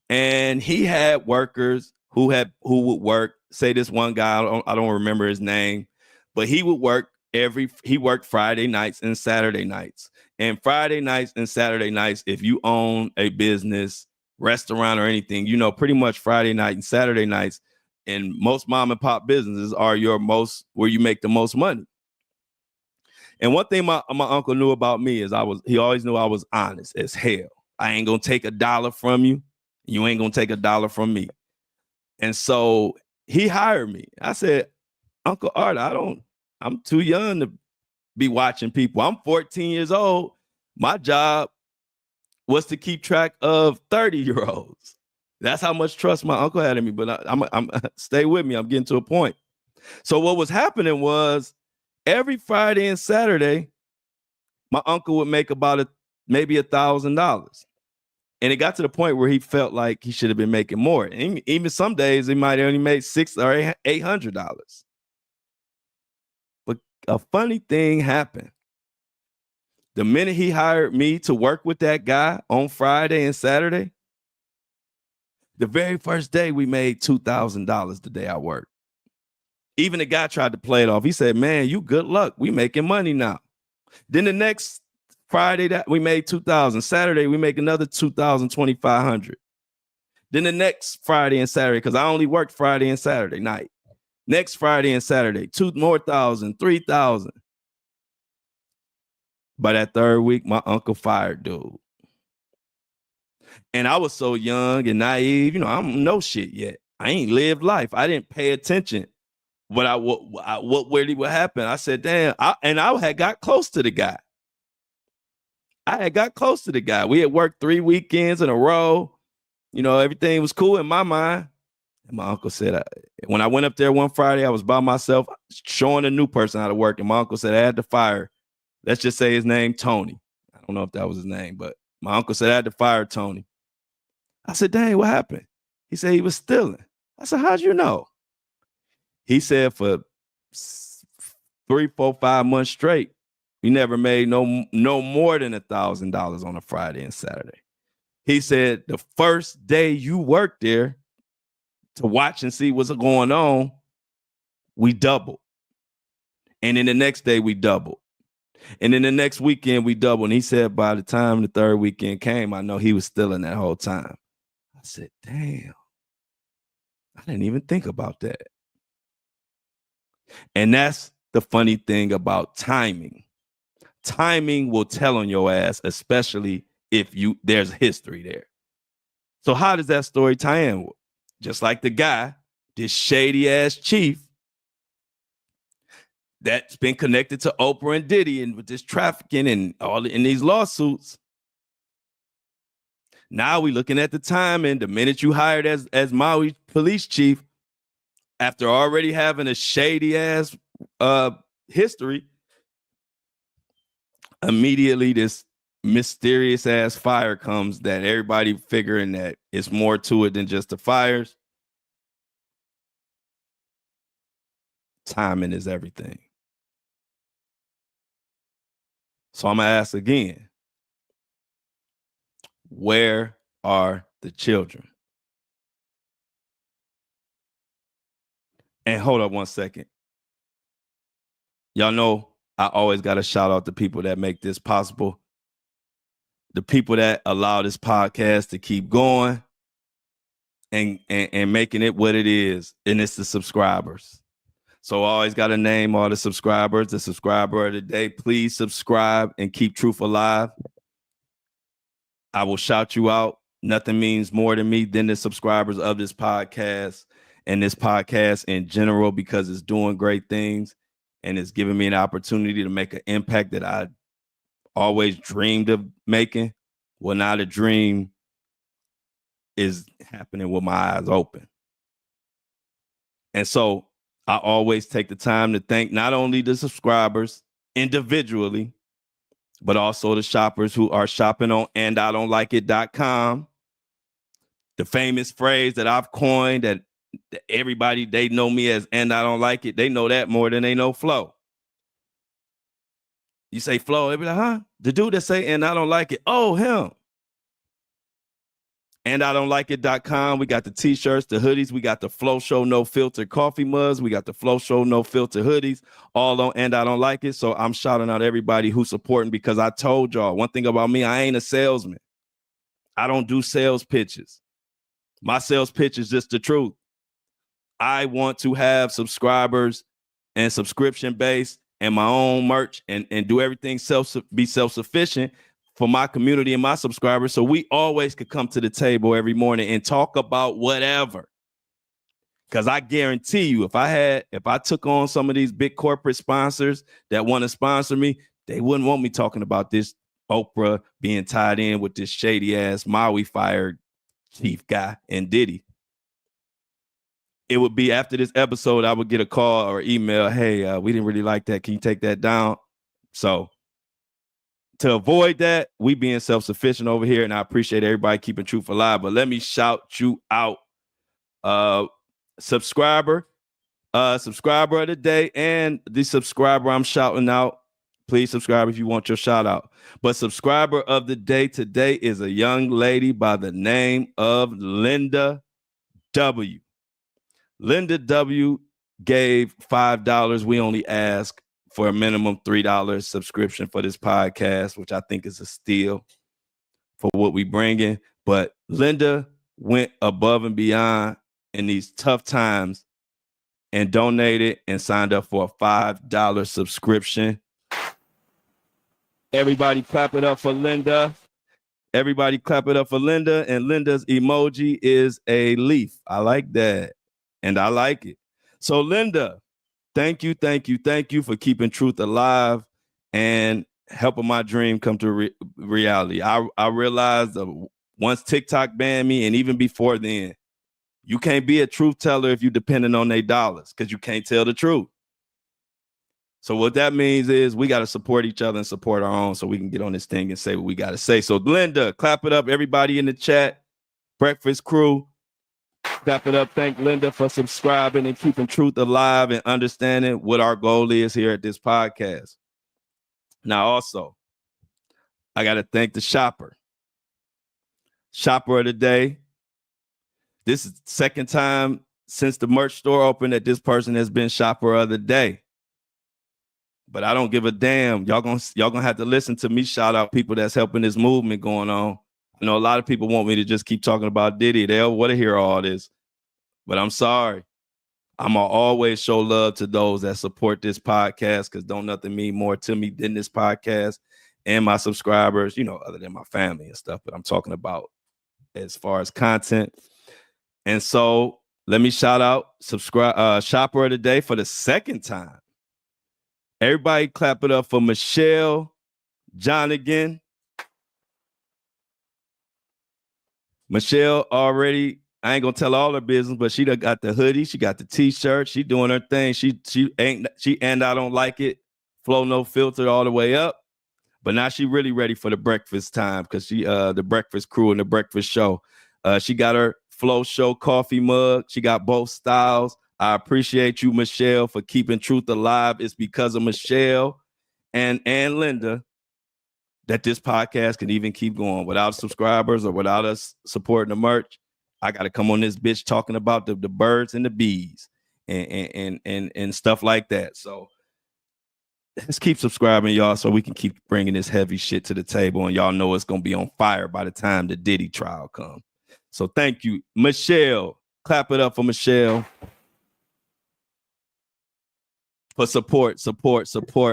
And he had workers who would work. Say this one guy, I don't remember his name, but he would work he worked Friday nights and Saturday nights. And Friday nights and Saturday nights, if you own a business, restaurant or anything, you know, pretty much Friday night and Saturday nights in most mom and pop businesses are where you make the most money. And one thing my uncle knew about me is he always knew I was honest as hell. I ain't gonna take $1 from you. You ain't gonna take $1 from me. And so he hired me. I said, Uncle Art, I'm too young to be watching people. I'm 14 years old. My job was to keep track of 30-year-olds. That's how much trust my uncle had in me. But I'm stay with me. I'm getting to a point. So what was happening was every Friday and Saturday, my uncle would make about maybe $1,000. And it got to the point where he felt like he should have been making more. And even some days he might have only made $600 or $800. But a funny thing happened. The minute he hired me to work with that guy on Friday and Saturday, the very first day we made $2,000 the day I worked. Even the guy tried to play it off. He said, man, you good luck. We making money now. Then the next Friday that we made $2,000. Saturday, we make another $2,000, $2,500. Then the next Friday and Saturday, because I only worked Friday and Saturday night. Next Friday and Saturday, $2,000 more, $3,000. By that third week, my uncle fired dude. And I was so young and naive, you know, I don't know shit yet. I ain't lived life. I didn't pay attention. What really would happen? I said, damn. I had got close to the guy. We had worked 3 weekends in a row. You know, everything was cool in my mind. And my uncle said, when I went up there one Friday, I was by myself showing a new person how to work. And my uncle said I had to fire, let's just say his name, Tony. I don't know if that was his name, but my uncle said I had to fire Tony. I said, dang, what happened? He said he was stealing. I said, how'd you know? He said for 3, 4, 5 months straight, he never made no more than $1,000 on a Friday and Saturday. He said the first day you worked there to watch and see what's going on, we doubled. And then the next day we doubled. And then the next weekend we doubled. And he said by the time the third weekend came, I know he was stealing that whole time. I said, damn, I didn't even think about that. And that's the funny thing about timing. Timing will tell on your ass, especially if there's history there. So how does that story tie in? Just like the guy, this shady ass chief that's been connected to Oprah and Diddy and with this trafficking and all in these lawsuits. Now we looking at the time, and the minute you hired as Maui police chief, after already having a shady ass history, immediately this mysterious ass fire comes that everybody figuring that it's more to it than just the fires. Timing is everything. So I'm gonna ask again, where are the children? And hold up one second. Y'all know I always got to shout out the people that make this possible. The people that allow this podcast to keep going and making it what it is. And it's the subscribers. So I always got to name all the subscribers. The subscriber of the day, please subscribe and keep truth alive. I will shout you out. Nothing means more to me than the subscribers of this podcast and this podcast in general, because it's doing great things and it's giving me an opportunity to make an impact that I always dreamed of making. Well, now the dream is happening with my eyes open. And so I always take the time to thank not only the subscribers individually, but also the shoppers who are shopping on andidon'tLikeIt.com. The famous phrase that I've coined that everybody, they know me as and I don't like it. They know that more than they know Flo. You say Flo, they be like, huh? The dude that say and I don't like it. Oh, him. andidon'tLikeIt.com. We got the t-shirts, the hoodies. We got the Flo Show No Filter coffee mugs. We got the Flo Show No Filter hoodies, all on And I Don't Like It. So I'm shouting out everybody who's supporting, because I told y'all one thing about me, I ain't a salesman. I don't do sales pitches. My sales pitch is just the truth. I want to have subscribers and subscription base and my own merch and do everything be self-sufficient for my community and my subscribers, so we always could come to the table every morning and talk about whatever. Because I guarantee you, if I took on some of these big corporate sponsors that want to sponsor me, they wouldn't want me talking about this Oprah being tied in with this shady ass Maui fire chief guy and Diddy. It would be after this episode, I would get a call or email, hey, we didn't really like that. Can you take that down? So to avoid that, we being self-sufficient over here, and I appreciate everybody keeping truth alive. But let me shout you out. Subscriber of the day and the subscriber I'm shouting out. Please subscribe if you want your shout out. But subscriber of the day today is a young lady by the name of Linda W. Linda W gave $5. We only ask for a minimum $3 subscription for this podcast, which I think is a steal for what we bring in. But Linda went above and beyond in these tough times and donated and signed up for a $5 subscription. Everybody clap it up for Linda. Everybody clap it up for Linda. And Linda's emoji is a leaf. I like that. And I like it. So Linda, thank you for keeping truth alive and helping my dream come to reality. I realized once TikTok banned me, and even before then, you can't be a truth teller if you're depending on their dollars, because you can't tell the truth. So what that means is we got to support each other and support our own so we can get on this thing and say what we got to say. So Linda, clap it up. Everybody in the chat, breakfast crew, Clap it up. Thank Linda for subscribing and keeping truth alive and understanding what our goal is here at this podcast. Now, also, I got to thank the shopper. Shopper of the day. This is the second time since the merch store opened that this person has been shopper of the day. But I don't give a damn. Y'all gonna have to listen to me shout out people that's helping this movement going on. I know a lot of people want me to just keep talking about Diddy. They'll want to hear all this. But I'm sorry. I'm gonna always show love to those that support this podcast, because don't nothing mean more to me than this podcast and my subscribers, other than my family and stuff. But I'm talking about as far as content. And so let me shout out shopper of the day for the second time. Everybody clap it up for Michelle Johnigan. Michelle already, I ain't gonna tell all her business, but she done got the hoodie, she got the t-shirt, she doing her thing. She and I don't like it. Flo No Filter all the way up. But now she really ready for the breakfast time, because she the breakfast crew and the breakfast show. She got her Flo Show coffee mug. She got both styles. I appreciate you, Michelle, for keeping truth alive. It's because of Michelle and Linda that this podcast can even keep going. Without subscribers or without us supporting the merch, I got to come on this bitch talking about the birds and the bees and stuff like that. So let's keep subscribing, y'all, so we can keep bringing this heavy shit to the table. And y'all know it's going to be on fire by the time the Diddy trial comes. So thank you, Michelle. Clap it up for Michelle. For support.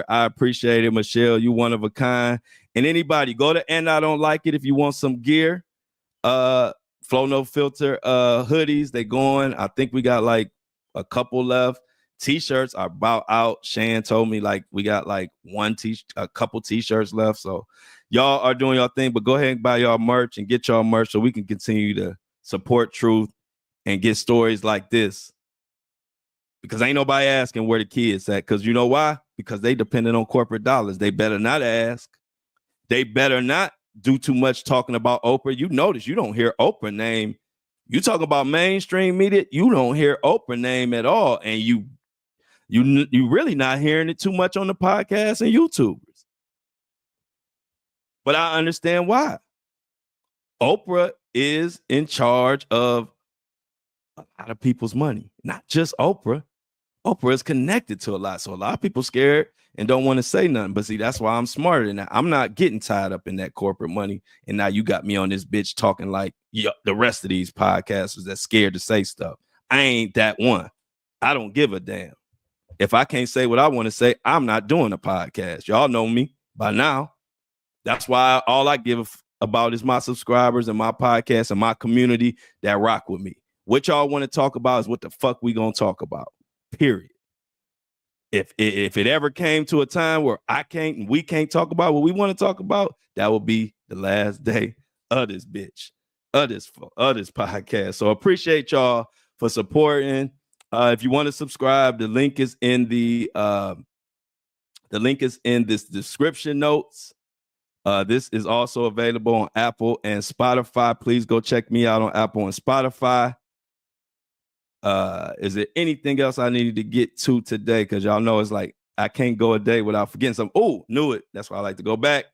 I appreciate it, Michelle. You one of a kind. And anybody, go to And I Don't Like It if you want some gear. Flo No Filter hoodies, they going. I think we got like a couple left. T-shirts are about out. Shan told me like we got like a couple t-shirts left. So y'all are doing your thing, but go ahead and buy y'all merch and get y'all merch so we can continue to support truth and get stories like this. Because ain't nobody asking where the kids at. Because you know why? Because they dependent on corporate dollars. They better not ask. They better not do too much talking about Oprah. You notice you don't hear Oprah name. You talk about mainstream media, you don't hear Oprah name at all. And you really not hearing it too much on the podcast and YouTubers. But I understand why. Oprah is in charge of a lot of people's money. Not just Oprah. Oprah is connected to a lot. So a lot of people scared and don't want to say nothing. But see, that's why I'm smarter than that. I'm not getting tied up in that corporate money. And now you got me on this bitch talking like the rest of these podcasters that's scared to say stuff. I ain't that one. I don't give a damn. If I can't say what I want to say, I'm not doing a podcast. Y'all know me by now. That's why all I give about is my subscribers and my podcast and my community that rock with me. What y'all want to talk about is what the fuck we gonna talk about. Period. If it ever came to a time where we can't talk about what we want to talk about, that will be the last day of this bitch, of this podcast. So appreciate y'all for supporting. If you want to subscribe, the link is in this description notes. This is also available on Apple and Spotify. Please go check me out on Apple and Spotify. Is there anything else I needed to get to today? Because y'all know it's like I can't go a day without forgetting something. Oh, knew it. That's why I like to go back.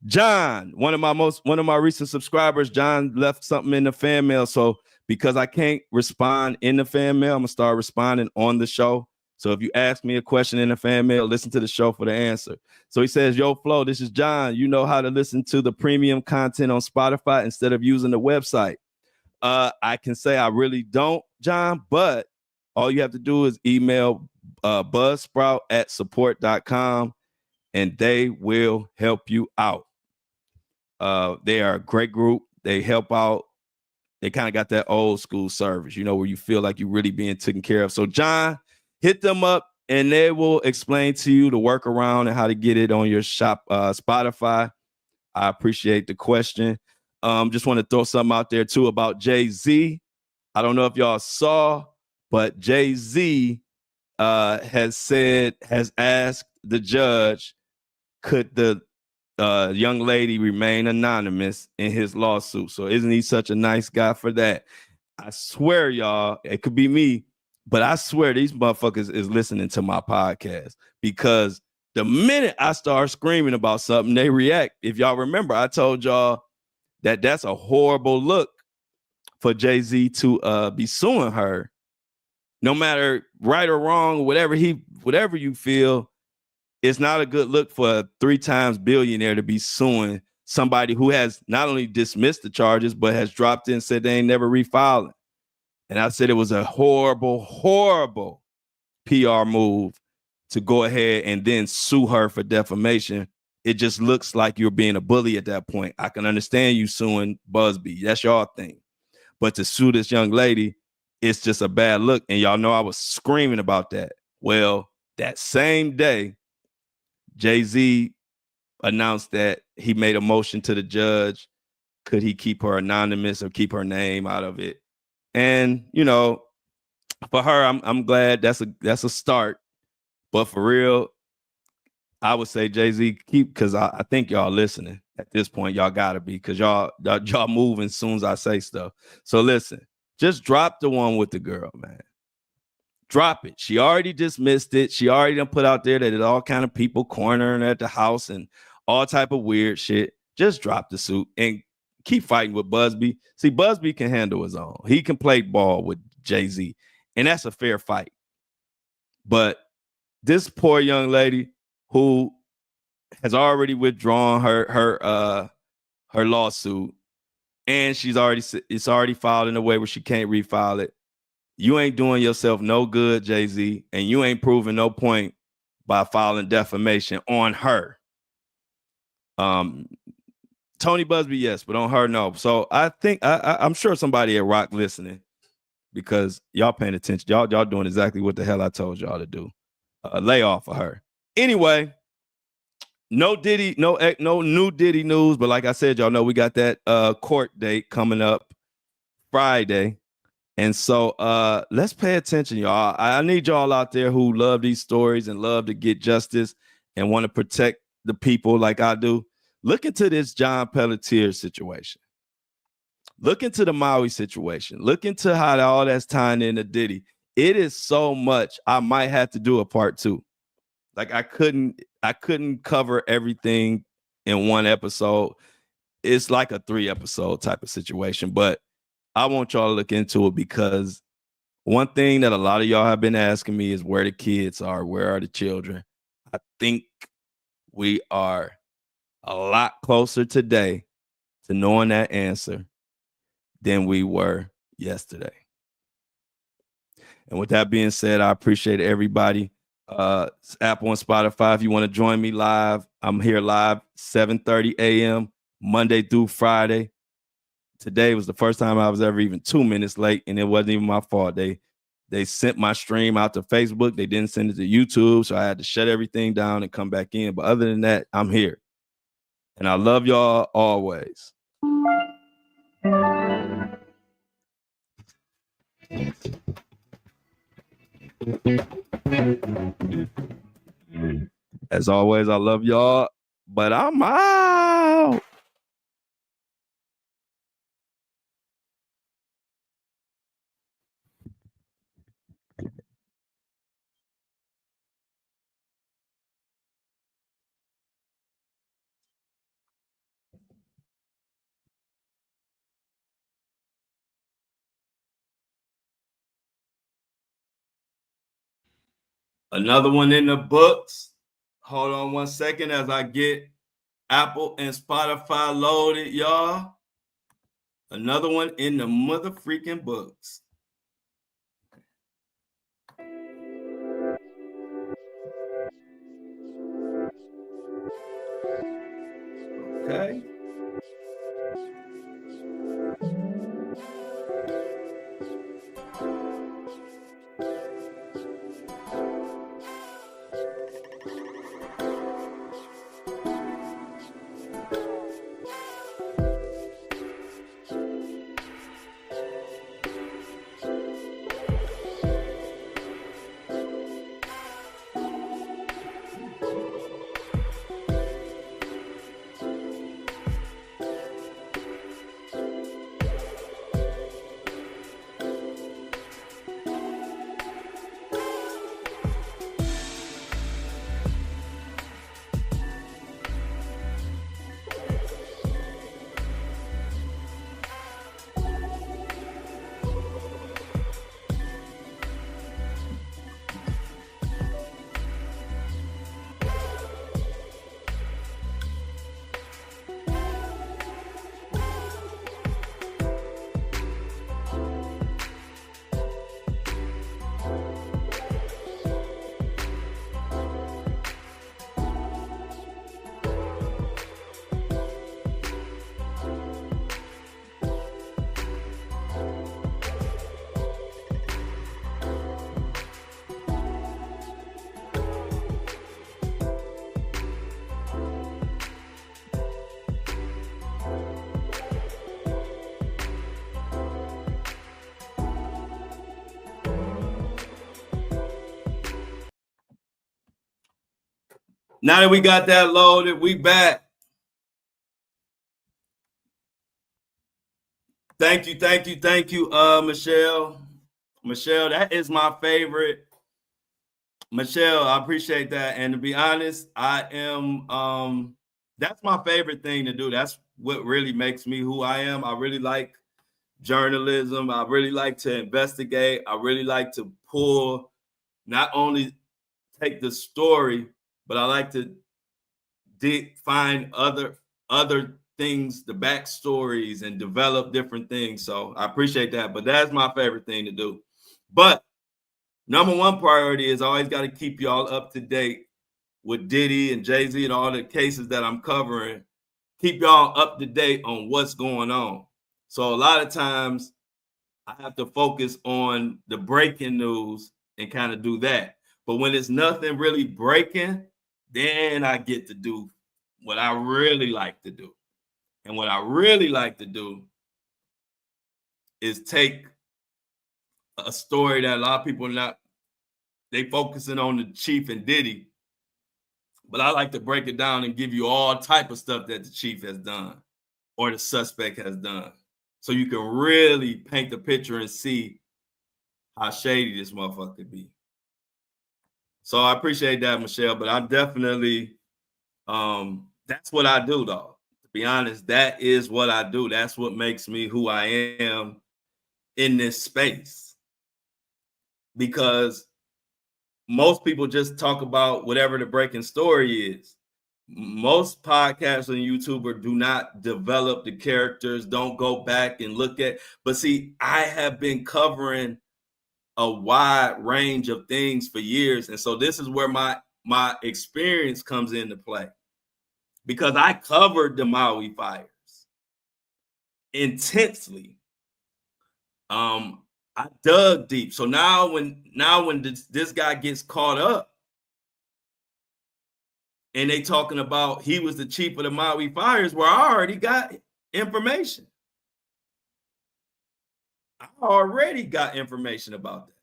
John, one of my recent subscribers, John left something in the fan mail. So because I can't respond in the fan mail, I'm gonna start responding on the show. So if you ask me a question in the fan mail, listen to the show for the answer. So he says, yo, Flo, this is John. You know how to listen to the premium content on Spotify instead of using the website. I can say I really don't, John, but all you have to do is email buzzsprout@support.com and they will help you out. They are a great group. They help out. They kind of got that old school service, where you feel like you're really being taken care of. So, John, hit them up and they will explain to you the workaround and how to get it on your shop, Spotify. I appreciate the question. Just want to throw something out there, too, about Jay-Z. I don't know if y'all saw, but Jay-Z has asked the judge, could the young lady remain anonymous in his lawsuit? So isn't he such a nice guy for that? I swear, y'all, it could be me, but I swear these motherfuckers is listening to my podcast because the minute I start screaming about something, they react. If y'all remember, I told y'all that that's a horrible look for Jay-Z to be suing her. No matter right or wrong, whatever you feel, it's not a good look for a 3 times billionaire to be suing somebody who has not only dismissed the charges, but has dropped in and said they ain't never refiling. And I said it was a horrible, horrible PR move to go ahead and then sue her for defamation. It just looks like you're being a bully at that point. I can understand you suing Busby. That's your thing. But to sue this young lady, it's just a bad look. And y'all know I was screaming about that. Well, that same day, Jay-Z announced that he made a motion to the judge. Could he keep her anonymous or keep her name out of it? And, you know, for her, I'm glad that's a start. But for real, I would say Jay-Z keep, because I think y'all listening at this point. Y'all gotta be, because y'all moving as soon as I say stuff. So listen, just drop the one with the girl, man. Drop it. She already dismissed it. She already done put out there that there's all kind of people cornering at the house and all type of weird shit. Just drop the suit and keep fighting with Busby. See, Busby can handle his own. He can play ball with Jay-Z, and that's a fair fight. But this poor young lady who has already withdrawn her lawsuit, and it's already filed in a way where she can't refile it. You ain't doing yourself no good, Jay-Z, and you ain't proving no point by filing defamation on her. Tony Busby, yes, but on her, no. So I think I'm sure somebody at Rock listening, because y'all paying attention. Y'all doing exactly what the hell I told y'all to do. Lay off of her. Anyway, no Diddy, no new Diddy news, but like I said, y'all know we got that court date coming up Friday. And so let's pay attention, y'all. I need y'all out there who love these stories and love to get justice and want to protect the people like I do. Look into this John Pelletier situation. Look into the Maui situation. Look into how all that's tying into Diddy. It is so much. I might have to do a part 2. Like I couldn't cover everything in one episode. It's like a 3-episode type of situation, but I want y'all to look into it, because one thing that a lot of y'all have been asking me is where the kids are, where are the children? I think we are a lot closer today to knowing that answer than we were yesterday. And with that being said, I appreciate everybody. Apple and Spotify, if you want to join me live, I'm here live 7:30 a.m. Monday through Friday. Today was the first time I was ever even 2 minutes late, and it wasn't even my fault. They sent my stream out to Facebook. They didn't send it to YouTube, so I had to shut everything down and come back in. But other than that, I'm here. And I love y'all always. As always, I love y'all, but I'm out. Another one in the books. Hold on one second as I get Apple and Spotify loaded, y'all. Another one in the mother freaking books. Okay. Now that we got that loaded, we back. Thank you, Michelle. Michelle, that is my favorite. Michelle, I appreciate that. And to be honest, I am that's my favorite thing to do. That's what really makes me who I am. I really like journalism. I really like to investigate. I really like to pull, not only take the story, but I like to find other things, the backstories, and develop different things. So I appreciate that. But that's my favorite thing to do. But number one priority is I always got to keep y'all up to date with Diddy and Jay-Z and all the cases that I'm covering. Keep y'all up to date on what's going on. So a lot of times I have to focus on the breaking news and kind of do that. But when it's nothing really breaking, then I get to do what I really like to do. And what I really like to do is take a story that a lot of people are not, they focusing on the Chief and Diddy, but I like to break it down and give you all type of stuff that the Chief has done or the suspect has done. So you can really paint the picture and see how shady this motherfucker could be. So I appreciate that, Michelle, but I'm definitely, that's what I do, though. To be honest, that is what I do. That's what makes me who I am in this space. Because most people just talk about whatever the breaking story is. Most podcasts and YouTubers do not develop the characters, don't go back and look at. But see, I have been covering a wide range of things for years. And so this is where my experience comes into play. Because I covered the Maui fires intensely. I dug deep. So now when this guy gets caught up and they talking about he was the chief of the Maui fires, where I already got information. I already got information about that.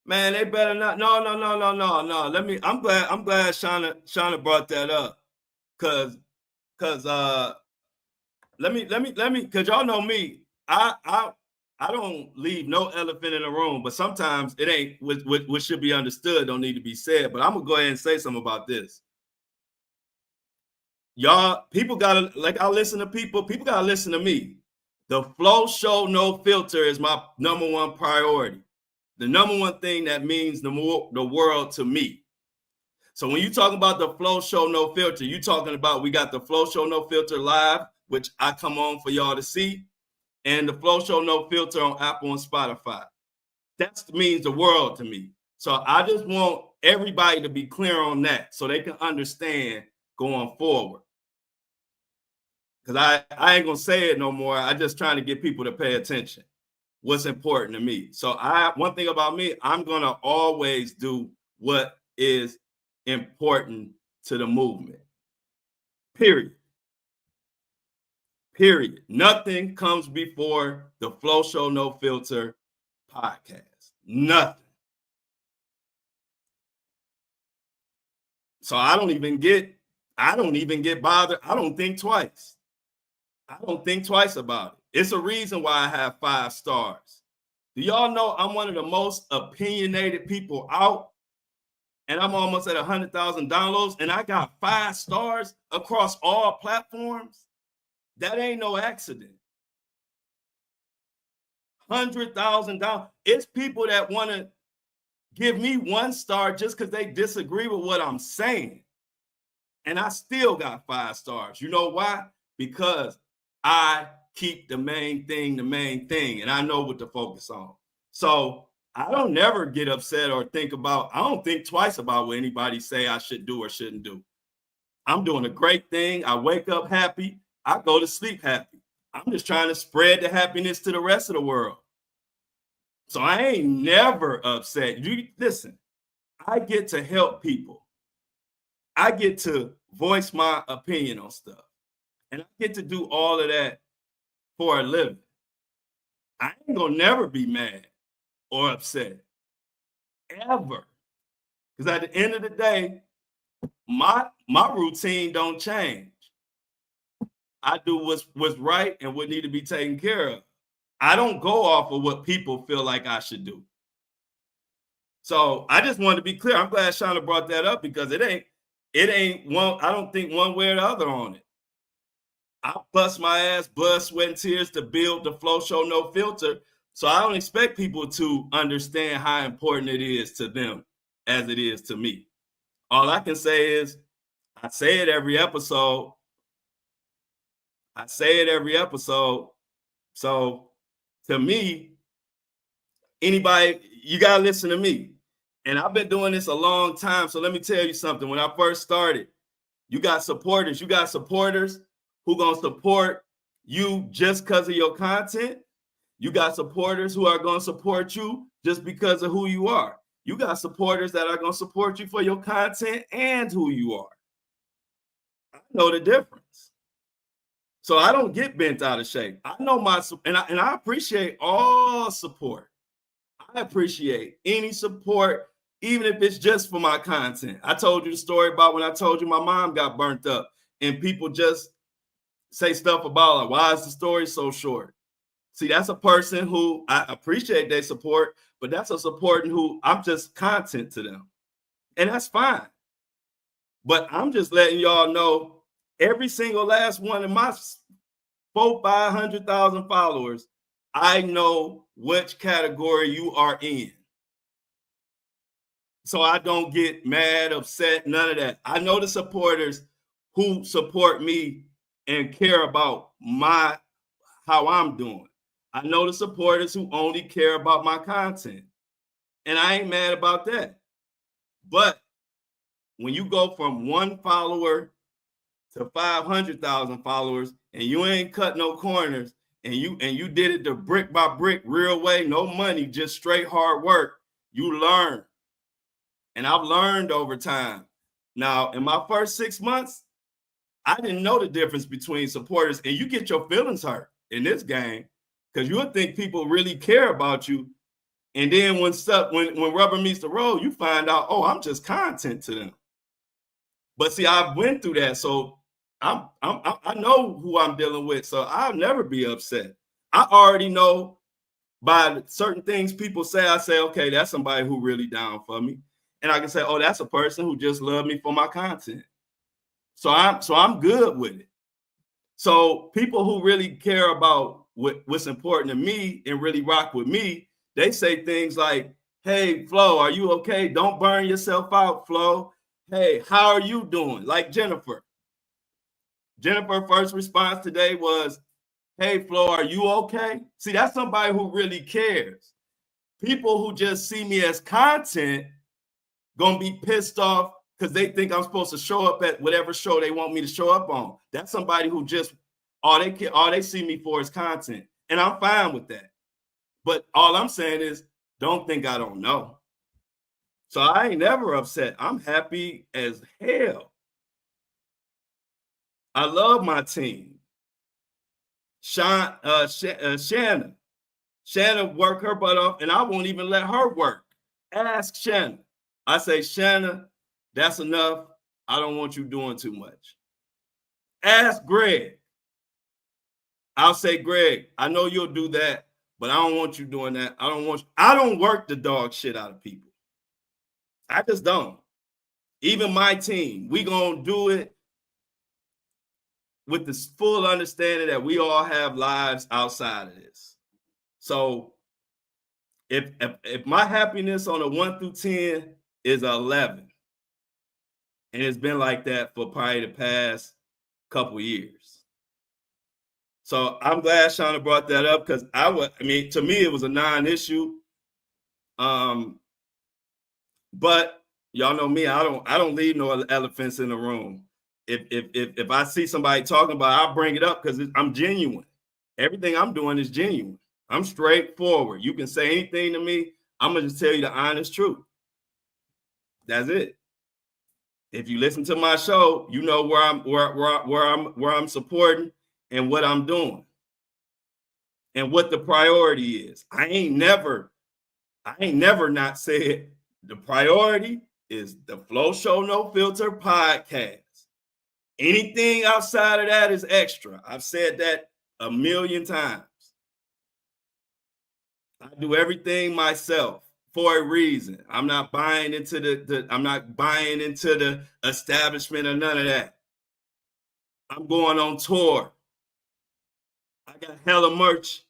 Man, they better not. No. Let me. I'm glad Shauna brought that up, cause let me, cause y'all know me. I don't leave no elephant in the room, but sometimes it ain't what should be understood don't need to be said. But I'm gonna go ahead and say something about this. Y'all, people gotta, like, I listen to people gotta listen to me. The Flo Show No Filter is my number one priority. The number one thing that means the world to me. So when you talk about the Flo Show No Filter, you talking about, we got the Flo Show No Filter live, which I come on for y'all to see, and the Flo Show No Filter on Apple and Spotify. That means the world to me. So I just want everybody to be clear on that so they can understand going forward. Because I ain't gonna say it no more. I just trying to get people to pay attention. What's important to me. So one thing about me, I'm gonna always do what is important to the movement. Period. Nothing comes before the Flo Show No Filter podcast. Nothing. So I don't even get bothered. I don't think twice. About it. It's a reason why I have 5 stars. Do y'all know I'm one of the most opinionated people out? And I'm almost at 100,000 downloads, and I got 5 stars across all platforms. That ain't no accident. 100,000 dollars. It's people that want to give me 1 star just because they disagree with what I'm saying. And I still got 5 stars. You know why? Because I keep the main thing, and I know what to focus on. So I don't never get upset or I don't think twice about what anybody say I should do or shouldn't do. I'm doing a great thing. I wake up happy. I go to sleep happy. I'm just trying to spread the happiness to the rest of the world. So I ain't never upset. You listen, I get to help people. I get to voice my opinion on stuff. And I get to do all of that for a living. I ain't gonna never be mad or upset ever. Because at the end of the day, my routine don't change. I do what's right and what need to be taken care of. I don't go off of what people feel like I should do. So I just wanted to be clear. I'm glad Shauna brought that up because it ain't one. I don't think one way or the other on it. I bust my ass, blood, sweat, and tears to build the Flo Show No Filter. So I don't expect people to understand how important it is to them as it is to me. All I can say is I say it every episode. So to me, anybody, you gotta listen to me. And I've been doing this a long time. So let me tell you something. When I first started, you got supporters. You got supporters who gonna support you just because of your content. You got supporters who are gonna support you just because of who you are. You got supporters that are gonna support you for your content and who you are. I know the difference. So I don't get bent out of shape. I know and I appreciate all support. I appreciate any support, even if it's just for my content. I told you the story about when I told you my mom got burnt up, and people just say stuff about like, why is the story so short? See, that's a person who I appreciate their support, but that's a supporting who I'm just content to them. And that's fine. But I'm just letting y'all know every single last one of my 500,000 followers, I know which category you are in. So I don't get mad, upset, none of that. I know the supporters who support me and care about how I'm doing. I know the supporters who only care about my content. And I ain't mad about that. But when you go from 1 follower to 500,000 followers and you ain't cut no corners and you did it the brick by brick, real way, no money, just straight hard work, you learn. And I've learned over time. Now, in my first 6 months, I didn't know the difference between supporters, and you get your feelings hurt in this game because you'll think people really care about you. And then when rubber meets the road, you find out, oh, I'm just content to them. But see, I went through that, so I know who I'm dealing with, so I'll never be upset. I already know by certain things people say, I say, okay, that's somebody who really down for me. And I can say, oh, that's a person who just loved me for my content. So I'm good with it. So people who really care about what's important to me and really rock with me, they say things like, hey, Flo, are you okay? Don't burn yourself out, Flo. Hey, how are you doing? Like Jennifer. Jennifer's first response today was, hey, Flo, are you okay? See, that's somebody who really cares. People who just see me as content gonna be pissed off because they think I'm supposed to show up at whatever show they want me to show up on. That's somebody who just all they see me for is content, and I'm fine with that. But all I'm saying is, don't think I don't know. So I ain't never upset. I'm happy as hell. I love my team. Shannon work her butt off, and I won't even let her work. Ask Shannon. I say, Shannon, that's enough. I don't want you doing too much. Ask Greg. I'll say, Greg, I know you'll do that, but I don't want you doing that. I don't work the dog shit out of people. I just don't. Even my team, we gonna do it with this full understanding that we all have lives outside of this. So if my happiness on a 1 through 10 is 11, and it's been like that for probably the past couple years. So I'm glad Shauna brought that up because to me it was a non-issue. But y'all know me, I don't leave no elephants in the room. If I see somebody talking about it, I'll bring it up because I'm genuine. Everything I'm doing is genuine. I'm straightforward. You can say anything to me, I'm gonna just tell you the honest truth. That's it. If you listen to my show, you know where I'm supporting and what I'm doing. and what the priority is. I ain't never not said the priority is the Flo Show No Filter podcast. Anything outside of that is extra. I've said that a million times. I do everything myself for a reason. I'm not buying into the establishment or none of that. I'm going on tour. I got hella merch.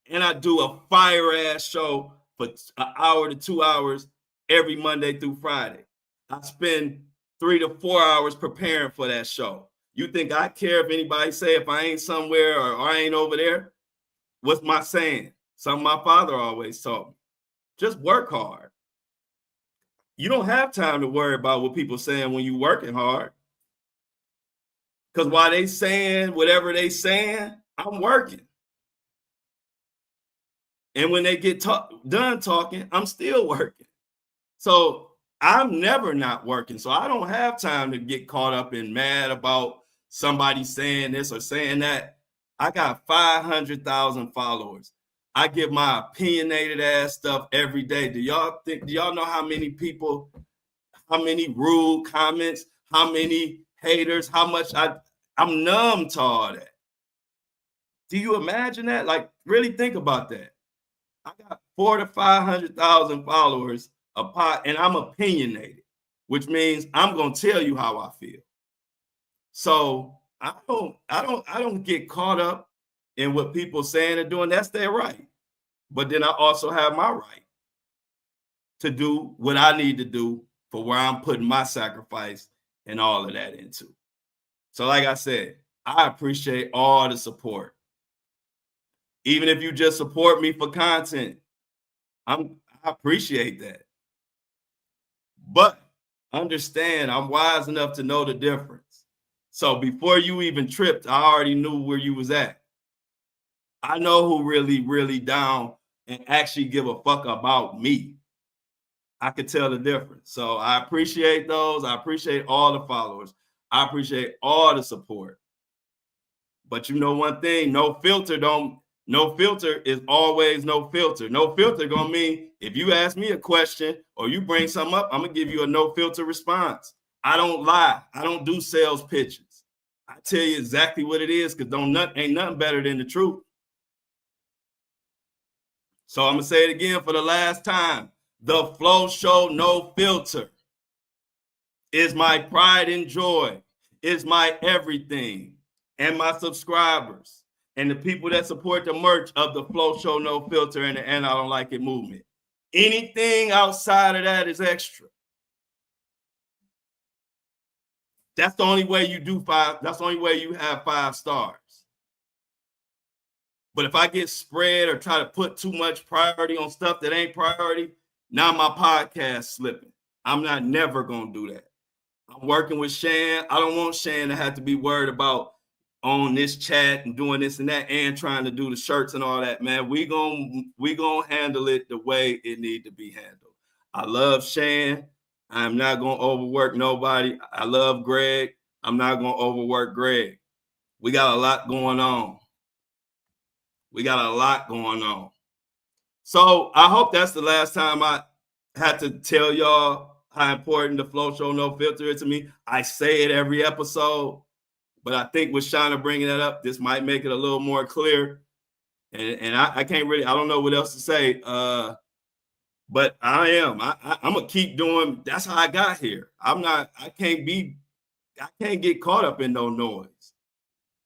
And I do a fire ass show for an hour to 2 hours every Monday through Friday. I spend 3 to 4 hours preparing for that show. You think I care if anybody say if I ain't somewhere or I ain't over there? What's my saying? Something my father always taught me. Just work hard. You don't have time to worry about what people saying when you working hard. Because while they saying whatever they saying, I'm working. And when they get done talking, I'm still working. So I'm never not working. So I don't have time to get caught up and mad about somebody saying this or saying that. I got 500,000 followers. I give my opinionated ass stuff every day. Do y'all know how many people, how many rude comments, how many haters, how much I'm numb to all that. Do you imagine that? Like, really think about that. I got 400,000 to 500,000 followers and I'm opinionated, which means I'm gonna tell you how I feel. So I don't get caught up in what people saying and doing. That's their right. But then I also have my right to do what I need to do for where I'm putting my sacrifice and all of that into. So like I said, I appreciate all the support. Even if you just support me for content, I appreciate that. But understand, I'm wise enough to know the difference. So before you even tripped, I already knew where you was at. I know who really, really down and actually give a fuck about me. I could tell the difference. So I appreciate those. I appreciate all the followers. I appreciate all the support. But you know one thing, no filter is always no filter. No filter gonna mean if you ask me a question or you bring something up, I'm gonna give you a no filter response. I don't lie. I don't do sales pitches. I tell you exactly what it is because ain't nothing better than the truth. So I'm gonna say it again for the last time. The Flo Show No Filter is my pride and joy, is my everything, and my subscribers and the people that support the merch of the Flo Show No Filter and the And I Don't Like It movement. Anything outside of that is extra. That's the only way you do that's the only way you have 5 stars. But if I get spread or try to put too much priority on stuff that ain't priority, now my podcast slipping. I'm not never gonna do that. I'm working with Shan. I don't want Shan to have to be worried about on this chat and doing this and that and trying to do the shirts and all that, man. We gonna handle it the way it need to be handled. I love Shan. I'm not gonna overwork nobody. I love Greg. I'm not gonna overwork Greg. We got a lot going on. So I hope that's the last time I had to tell y'all how important the Flo Show No Filter is to me. I say it every episode, but I think with Shauna bringing that up, this might make it a little more clear. And I can't really, I don't know what else to say. But I'm gonna keep doing. That's how I got here. I can't get caught up in no noise.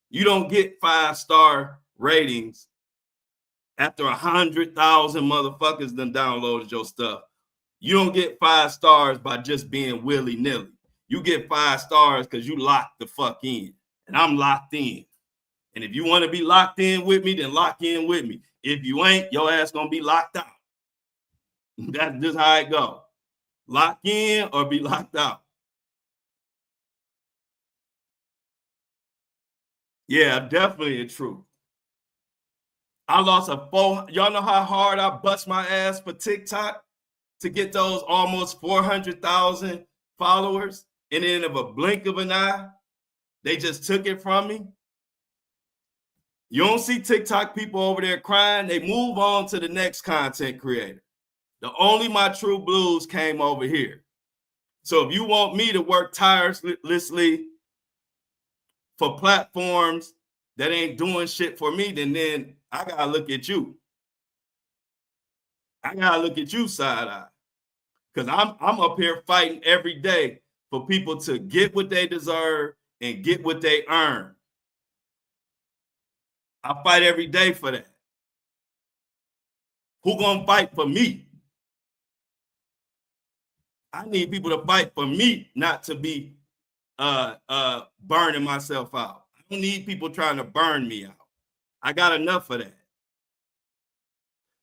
You don't get 5-star ratings after 100,000 motherfuckers done downloaded your stuff. You don't get 5 stars by just being willy-nilly. You get 5 stars because you locked the fuck in. And I'm locked in. And if you want to be locked in with me, then lock in with me. If you ain't, your ass gonna be locked out. That's just how it goes. Lock in or be locked out. Yeah, definitely the truth. I lost y'all know how hard I bust my ass for TikTok to get those almost 400,000 followers, and then in a blink of an eye, they just took it from me. You don't see TikTok people over there crying. They move on to the next content creator. The only my true blues came over here. So if you want me to work tirelessly for platforms that ain't doing shit for me, then I gotta look at you. I gotta look at you side eye. Because I'm up here fighting every day for people to get what they deserve and get what they earn. I fight every day for that. Who gonna fight for me? I need people to fight for me, not to be burning myself out. I don't need people trying to burn me out. I got enough of that.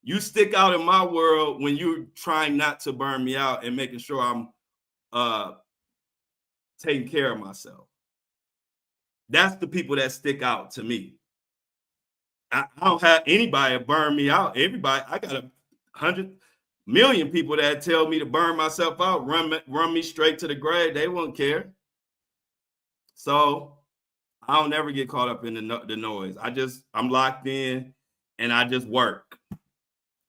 You stick out in my world when you're trying not to burn me out and making sure I'm taking care of myself. That's the people that stick out to me. I don't have anybody burn me out. Everybody, I got 100 million people that tell me to burn myself out, run me straight to the grave. They won't care. So I don't never get caught up in the noise. I'm locked in and I just work.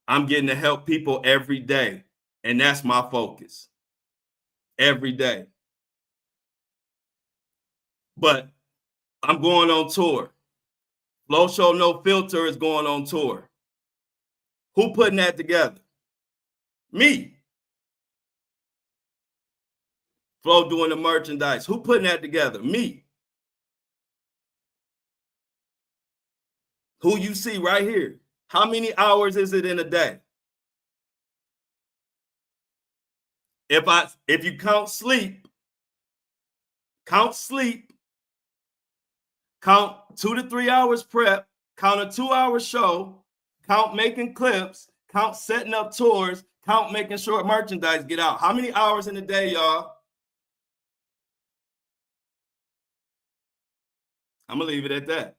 I'm getting to help people every day. And that's my focus. Every day. But I'm going on tour. Flo Show No Filter is going on tour. Who putting that together? Me. Flo doing the merchandise. Who putting that together? Me. Who you see right here. How many hours is it in a day? If you count sleep, count 2 to 3 hours prep, count a 2-hour show, count making clips, count setting up tours, count making sure merchandise get out. How many hours in a day, y'all? I'm gonna leave it at that.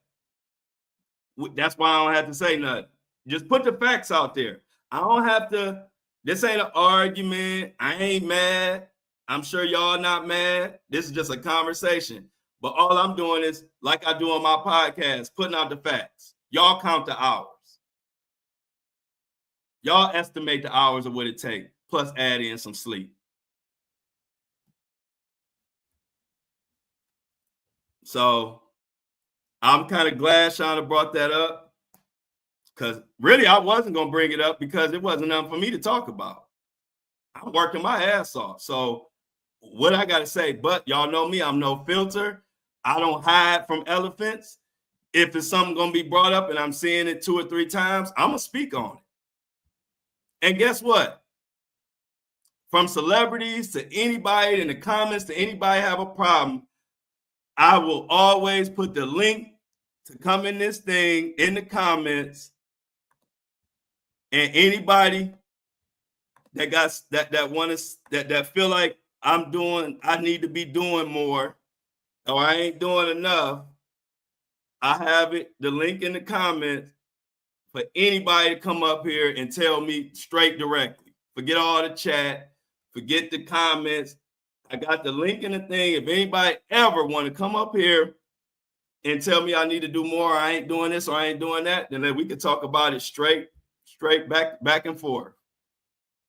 That's why I don't have to say nothing. Just put the facts out there. I don't have to. This ain't an argument. I ain't mad. I'm sure y'all not mad. This is just a conversation. But all I'm doing is, like I do on my podcast, putting out the facts. Y'all count the hours. Y'all estimate the hours of what it takes, plus add in some sleep. So I'm kind of glad Shauna brought that up, because really I wasn't going to bring it up because it wasn't nothing for me to talk about. I'm working my ass off. So what I got to say, but y'all know me, I'm no filter. I don't hide from elephants. If it's something going to be brought up and I'm seeing it 2 or 3 times, I'm going to speak on it. And guess what? From celebrities to anybody in the comments, to anybody have a problem, I will always put the link to come in this thing in the comments. And anybody that got that want to that feel like I need to be doing more, or I ain't doing enough, I have the link in the comments for anybody to come up here and tell me straight directly. Forget all the chat, forget the comments. I got the link in the thing. If anybody ever want to come up here and tell me I need to do more, I ain't doing this or I ain't doing that, then we can talk about it straight back and forth.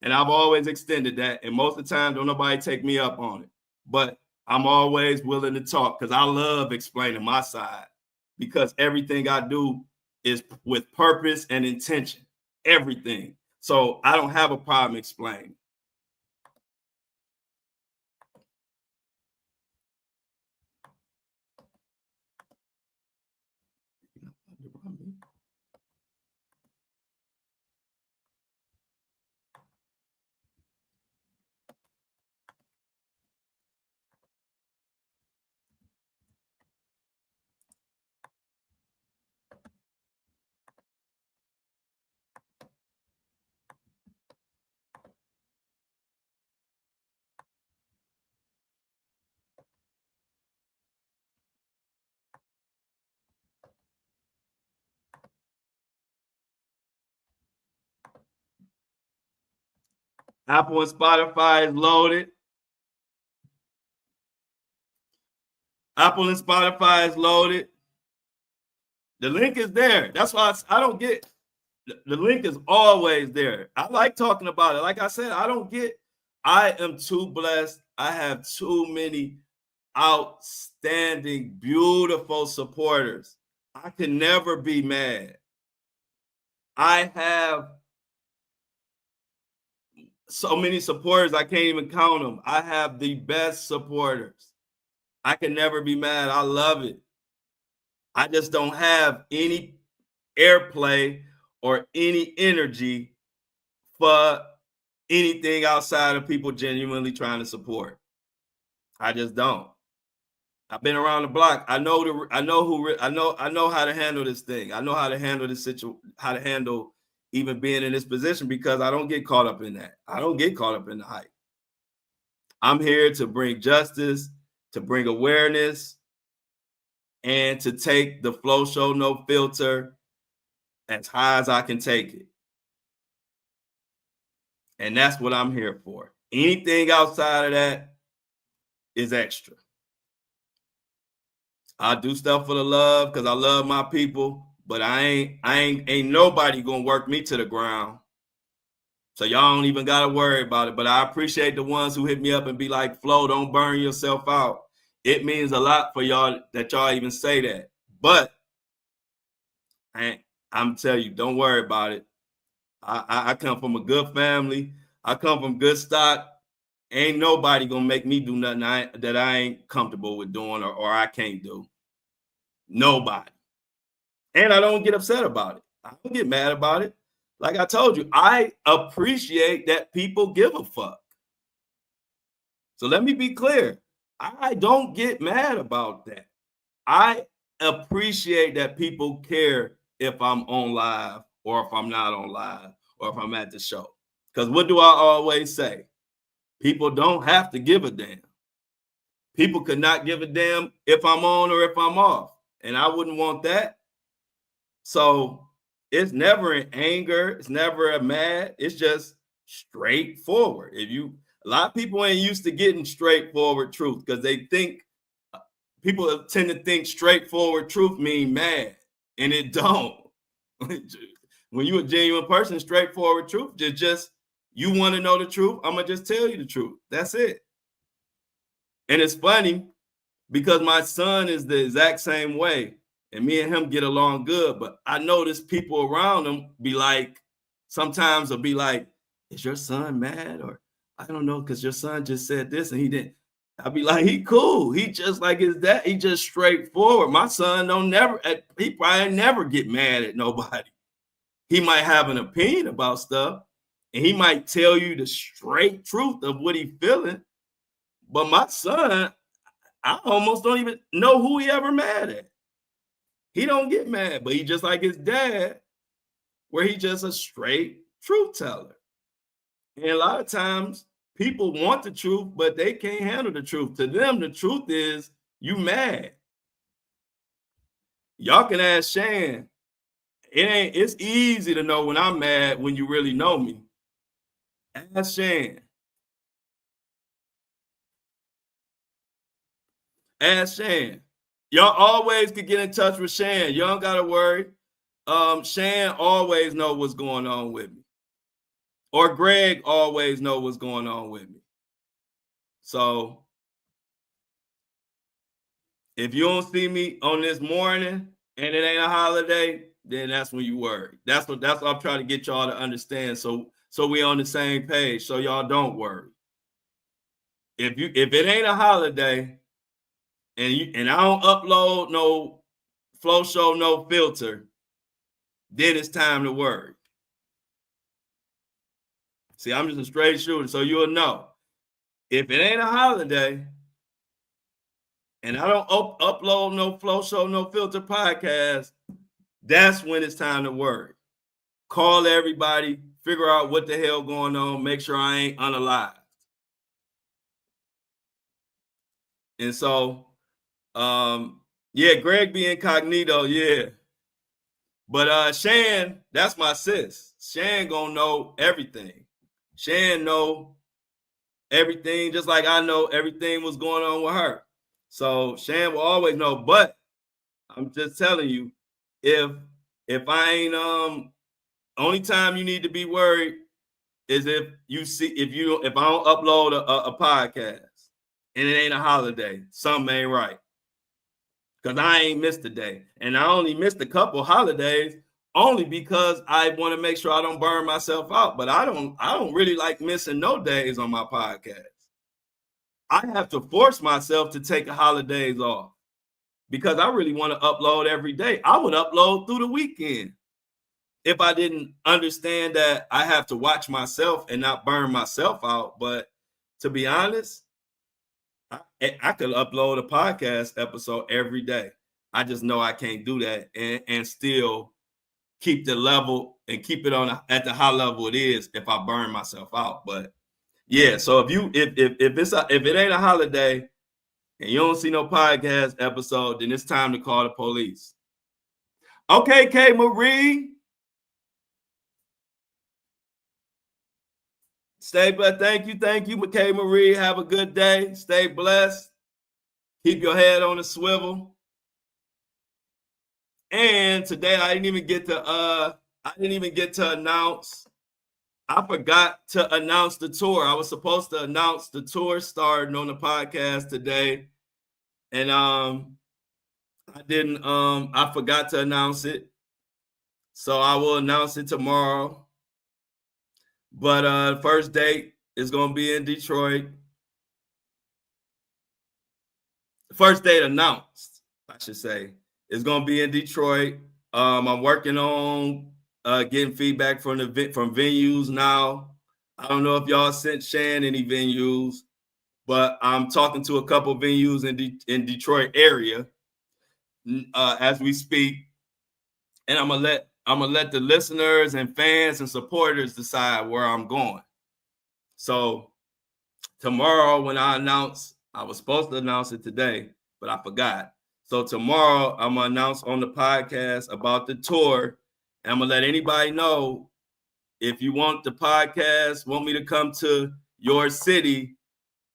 And I've always extended that. And most of the time, don't nobody take me up on it. But I'm always willing to talk because I love explaining my side, because everything I do is with purpose and intention. Everything. So I don't have a problem explaining. Apple and Spotify is loaded. Apple and Spotify is loaded. The link is there. That's why I don't get, the link is always there. I like talking about it. Like I said, I am too blessed. I have too many outstanding, beautiful supporters. I can never be mad. I have so many supporters, I can't even count them. I have the best supporters. I can never be mad. I love it. I just don't have any airplay or any energy for anything outside of people genuinely trying to support. I just don't. I've been around the block. I know how to handle this thing. I know how to handle this situation, how to handle even being in this position, because I don't get caught up in that. I don't get caught up in the hype. I'm here to bring justice, to bring awareness, and to take the Flo Show No Filter as high as I can take it. And that's what I'm here for. Anything outside of that is extra. I do stuff for the love because I love my people, but ain't nobody gonna work me to the ground. So y'all don't even gotta worry about it. But I appreciate the ones who hit me up and be like, Flo, don't burn yourself out. It means a lot for y'all that y'all even say that. But I'm telling you, don't worry about it. I come from a good family. I come from good stock. Ain't nobody gonna make me do nothing that I ain't comfortable with doing or I can't do. Nobody. And I don't get upset about it. I don't get mad about it. Like I told you, I appreciate that people give a fuck. So let me be clear. I don't get mad about that. I appreciate that people care if I'm on live or if I'm not on live or if I'm at the show. Because what do I always say? People don't have to give a damn. People could not give a damn if I'm on or if I'm off. And I wouldn't want that. So it's never an anger. It's never a mad. It's just straightforward. A lot of people ain't used to getting straightforward truth because they think, people tend to think straightforward truth mean mad, and it don't. When you're a genuine person, straightforward truth, just you want to know the truth, I'm gonna just tell you the truth. That's it. And it's funny because my son is the exact same way, and me and him get along good. But I notice people around him be like, sometimes will be like, "Is your son mad?" Or I don't know, because your son just said this and he didn't. I'll be like, he cool. He just like his dad. He just straightforward. My son he probably never get mad at nobody. He might have an opinion about stuff, and he might tell you the straight truth of what he feeling. But my son, I almost don't even know who he ever mad at. He don't get mad, but he just like his dad, where he just a straight truth teller. And a lot of times people want the truth, but they can't handle the truth. To them, the truth is you mad. Y'all can ask Shan. It's easy to know when I'm mad when you really know me. Ask Shan. Ask Shan. Y'all always can get in touch with Shan. You don't gotta worry. Shan always know what's going on with me. Or Greg always know what's going on with me. So if you don't see me on this morning and it ain't a holiday, then that's when you worry. That's what I'm trying to get y'all to understand. So we on the same page. So y'all don't worry. If it ain't a holiday and I don't upload no Flo Show No Filter, then it's time to worry. See, I'm just a straight shooter, so you'll know. If it ain't a holiday and I don't upload no Flo Show No Filter podcast, that's when it's time to worry. Call everybody, figure out what the hell going on, make sure I ain't unalive. And so, yeah, Greg be incognito, yeah. But Shan, that's my sis. Shan gonna know everything. Shan know everything, just like I know everything was going on with her. So Shan will always know. But I'm just telling you, if I ain't only time you need to be worried is if I don't upload a podcast and it ain't a holiday, something ain't right. Because I ain't missed a day. And I only missed a couple holidays only because I want to make sure I don't burn myself out. But I don't really like missing no days on my podcast. I have to force myself to take holidays off because I really want to upload every day. I would upload through the weekend if I didn't understand that I have to watch myself and not burn myself out. But to be honest, I could upload a podcast episode every day. I just know I can't do that and still keep the level and keep it at the high level it is if I burn myself out. But yeah, so if it ain't a holiday and you don't see no podcast episode, then it's time to call the police. Okay, K Marie. Stay blessed. Thank you, McKay Marie. Have a good day. Stay blessed. Keep your head on a swivel. And today I didn't even get to announce. I forgot to announce the tour. I was supposed to announce the tour starting on the podcast today, and I didn't. I forgot to announce it, so I will announce it tomorrow. But first date is going to be in Detroit. First date announced, I should say, is going to be in Detroit. I'm working on getting feedback from venues now. I don't know if y'all sent Shan any venues, but I'm talking to a couple venues in Detroit area as we speak, and I'm gonna let the listeners and fans and supporters decide where I'm going. So tomorrow, when I was supposed to announce it today, but I forgot. So tomorrow, I'm gonna announce on the podcast about the tour, and I'm gonna let anybody know if you want the podcast, want me to come to your city,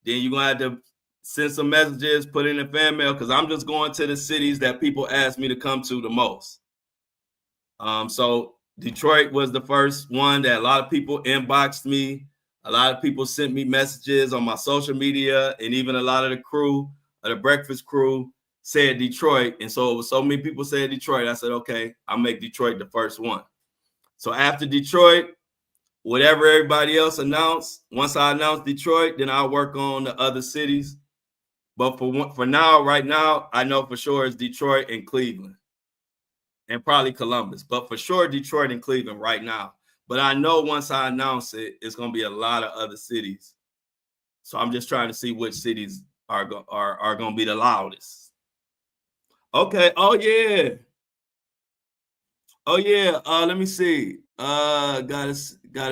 then you're gonna have to send some messages, put in a fan mail, because I'm just going to the cities that people ask me to come to the most. So Detroit was the first one that a lot of people inboxed me. A lot of people sent me messages on my social media, and even a lot of the crew, the breakfast crew, said Detroit. And so it was so many people said Detroit. I said, okay, I'll make Detroit the first one. So after Detroit, whatever everybody else announced, once I announce Detroit, then I'll work on the other cities. But for now, right now, I know for sure it's Detroit and Cleveland and probably Columbus, but for sure Detroit and Cleveland right now. But I know once I announce it, it's going to be a lot of other cities. So I'm just trying to see which cities are going to be the loudest. Okay. Oh yeah. Let me see. Gotta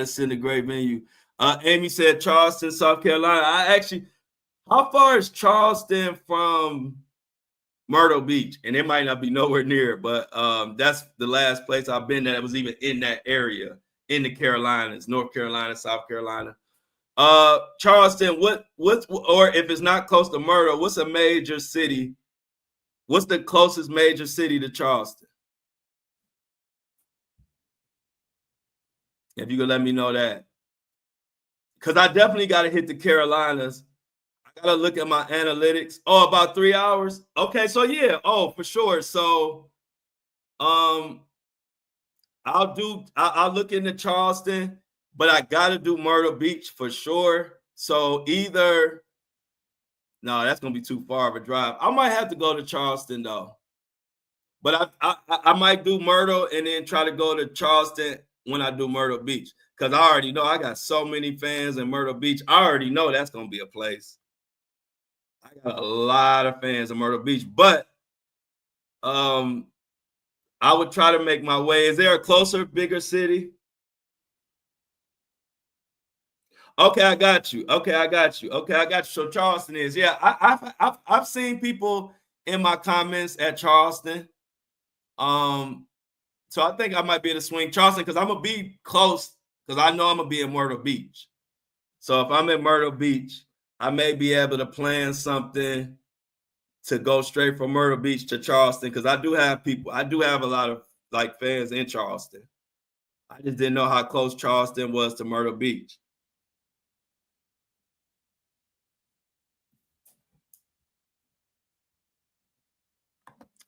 send a great venue. Amy said Charleston, South Carolina. How far is Charleston from Myrtle Beach? And it might not be nowhere near, but that's the last place I've been that was even in that area, in the Carolinas, North Carolina, South Carolina. Charleston, or if it's not close to Myrtle, what's a major city? What's the closest major city to Charleston? If you could let me know that. Because I definitely got to hit the Carolinas. I got to look at my analytics. Oh, about 3 hours? Okay, so yeah. Oh, for sure. So I'll look into Charleston, but I got to do Myrtle Beach for sure. So no, that's going to be too far of a drive. I might have to go to Charleston though. But I might do Myrtle and then try to go to Charleston when I do Myrtle Beach, because I already know I got so many fans in Myrtle Beach. I already know that's going to be a place. I got a lot of fans in Myrtle Beach, but I would try to make my way. Is there a closer, bigger city? Okay, I got you. So Charleston is, yeah. I've seen people in my comments at Charleston. So I think I might be able to swing Charleston because I'm gonna be close, because I know I'm gonna be in Myrtle Beach. So if I'm in Myrtle Beach, I may be able to plan something to go straight from Myrtle Beach to Charleston, because I do have a lot of like fans in Charleston. I just didn't know how close Charleston was to Myrtle Beach.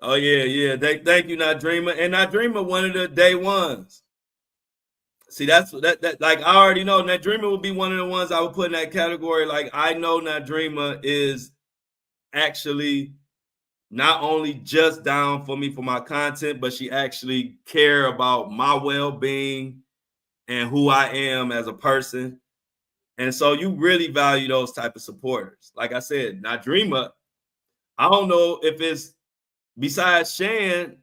Oh yeah. Thank you, Not Dreamer, and Not Dreamer one of the day ones. See, that's that like I already know Not Dreamer would be one of the ones I would put in that category. Like I know Not Dreamer is actually not only just down for me for my content, but she actually care about my well-being and who I am as a person. And so you really value those type of supporters. Like I said, Not Dreamer, I don't know if it's besides Shan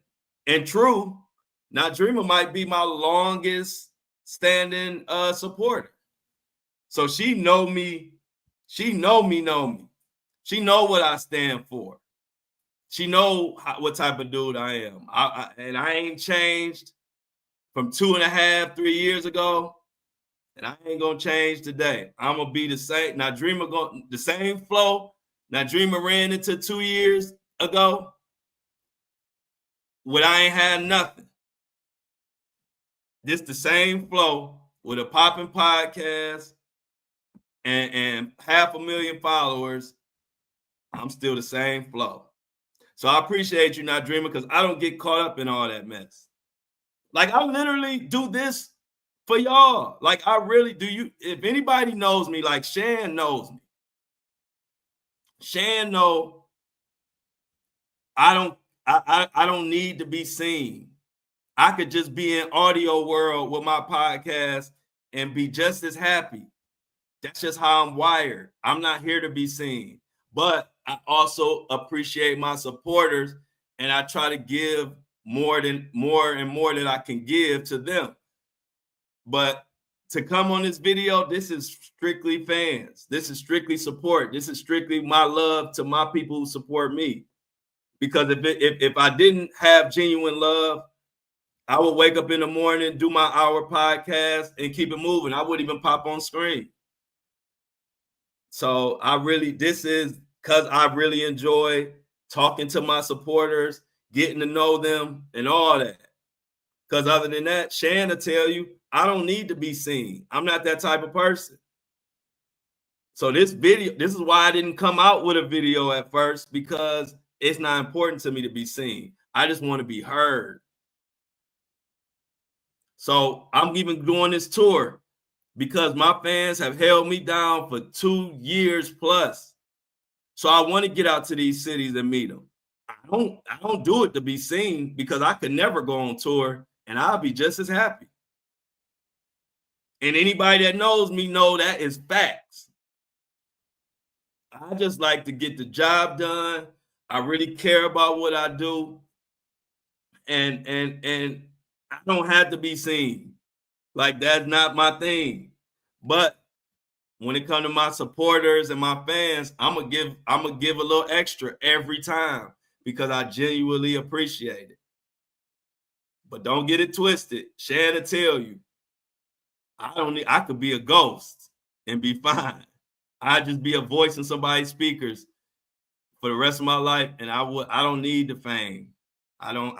and True, Not Dreamer might be my longest standing supporter. So she know me. She know me. She know what I stand for. She know what type of dude I am. And I ain't changed from 2.5, 3 years ago. And I ain't gonna change today. I'm gonna be the same. Now Dreamer the same flow. Now Dreamer ran into 2 years ago when I ain't had nothing. This the same flow with a popping podcast and 500,000 followers. I'm still the same flow. So I appreciate you, Not Dreamer, because I don't get caught up in all that mess. Like I literally do this for y'all. Like I really do. If anybody knows me, like Shan knows me. Shan know I don't need to be seen. I could just be in audio world with my podcast and be just as happy. That's just how I'm wired. I'm not here to be seen. But I also appreciate my supporters, and I try to give more and more that I can give to them. But to come on this video, this is strictly fans. This is strictly support. This is strictly my love to my people who support me. Because if I didn't have genuine love, I would wake up in the morning, do my hour podcast, and keep it moving. I wouldn't even pop on screen. So this is because I really enjoy talking to my supporters, getting to know them, and all that. Because other than that, Shan will tell you, I don't need to be seen. I'm not that type of person. So this is why I didn't come out with a video at first, because it's not important to me to be seen. I just want to be heard. So I'm even doing this tour because my fans have held me down for 2 years plus. So I want to get out to these cities and meet them. I don't do it to be seen, because I could never go on tour and I'll be just as happy. And anybody that knows me know that is facts. I just like to get the job done. I really care about what I do. And I don't have to be seen. Like, that's not my thing. But when it comes to my supporters and my fans, I'm gonna give a little extra every time, because I genuinely appreciate it. But don't get it twisted. Shan to tell you, I could be a ghost and be fine. I'd just be a voice in somebody's speakers for the rest of my life, and I don't need the fame. I don't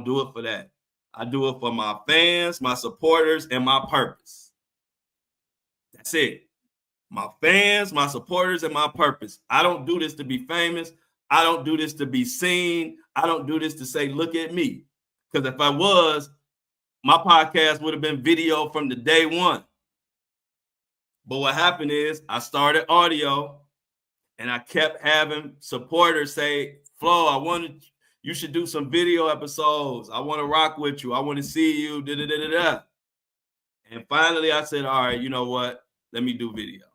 do it for that. I do it for my fans, my supporters, and my purpose. That's it. My fans, my supporters, and my purpose. I don't do this to be famous. I don't do this to be seen. I don't do this to say, look at me. Because if I was, my podcast would have been video from the day one. But what happened is I started audio, and I kept having supporters say, Flo, you should do some video episodes. I want to rock with you. I want to see you. And finally I said, all right, you know what? Let me do video.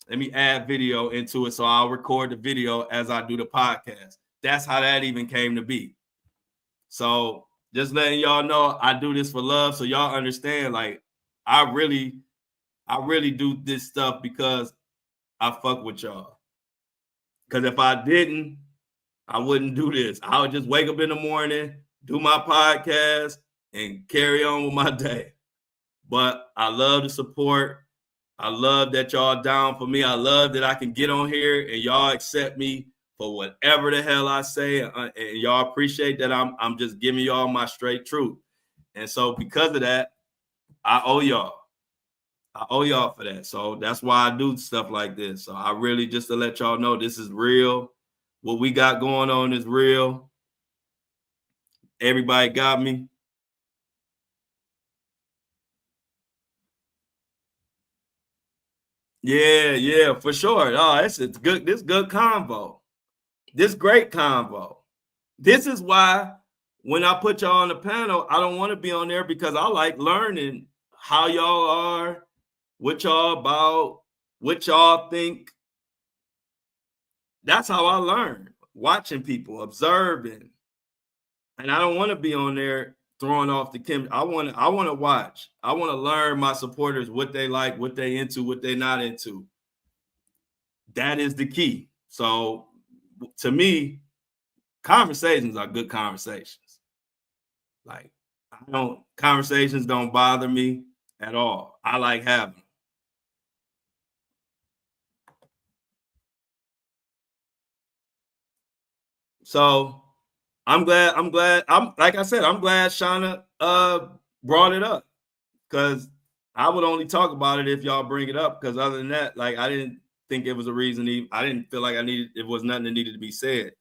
Let me add video into it, so I'll record the video as I do the podcast. That's how that even came to be. So just letting y'all know, I do this for love, so y'all understand, like, I really do this stuff because I fuck with y'all. Because if I didn't, I wouldn't do this. I would just wake up in the morning, do my podcast, and carry on with my day. But I love the support. I love that y'all down for me. I love that I can get on here and y'all accept me for whatever the hell I say, and y'all appreciate that I'm just giving y'all my straight truth. And so because of that, I owe y'all. I owe y'all for that. So that's why I do stuff like this. So I really, just to let y'all know, this is real. What we got going on is real. Everybody got me. Yeah, for sure. Oh, it's good. This good convo. This great convo. This is why when I put y'all on the panel, I don't want to be on there, because I like learning how y'all are, what y'all about, what y'all think. That's how I learn, watching people, observing. And I don't want to be on there throwing off the chem. I want to watch. I want to learn my supporters, what they like, what they into, what they not into. That is the key. So to me, conversations are good conversations. Like, conversations don't bother me at all. I like having them. So I'm glad. Like I said, I'm glad Shauna brought it up, because I would only talk about it if y'all bring it up. Because other than that, like, I didn't think it was a reason. I didn't feel like it was nothing that needed to be said.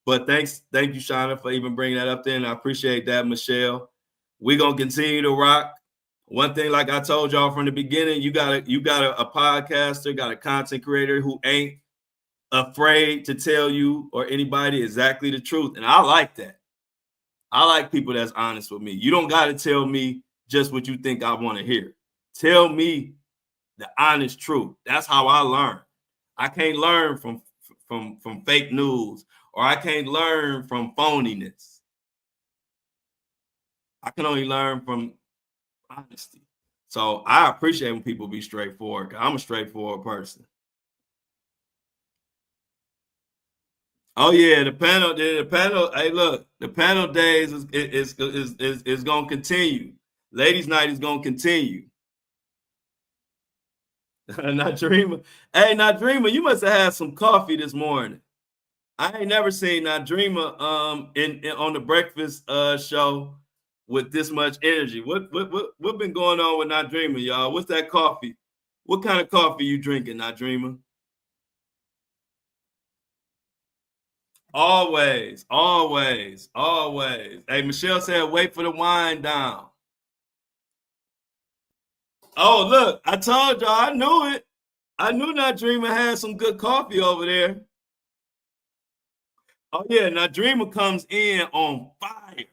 But thank you, Shauna, for even bringing that up there, and I appreciate that, Michelle. We're gonna continue to rock. One thing, like I told y'all from the beginning, you got a podcaster, got a content creator who ain't afraid to tell you or anybody exactly the truth, and I like that. I like people that's honest with me. You don't got to tell me just what you think I want to hear. Tell me the honest truth. That's how I learn. I can't learn from fake news, or I can't learn from phoniness. I can only learn from honesty. So I appreciate when people be straightforward, because I'm a straightforward person. Oh yeah, the panel. Hey, look, the panel days is gonna continue. Ladies' night is gonna continue. Not Dreamer. Hey, not Dreamer. You must have had some coffee this morning. I ain't never seen Not Dreamer in on the breakfast show with this much energy. What been going on with Not Dreamer, y'all? What's that coffee? What kind of coffee you drinking, Not Dreamer? Always. Hey, Michelle said, wait for the wine down. Oh, look, I told y'all, I knew it. I knew Not Dreamer had some good coffee over there. Oh, yeah, Not Dreamer comes in on fire.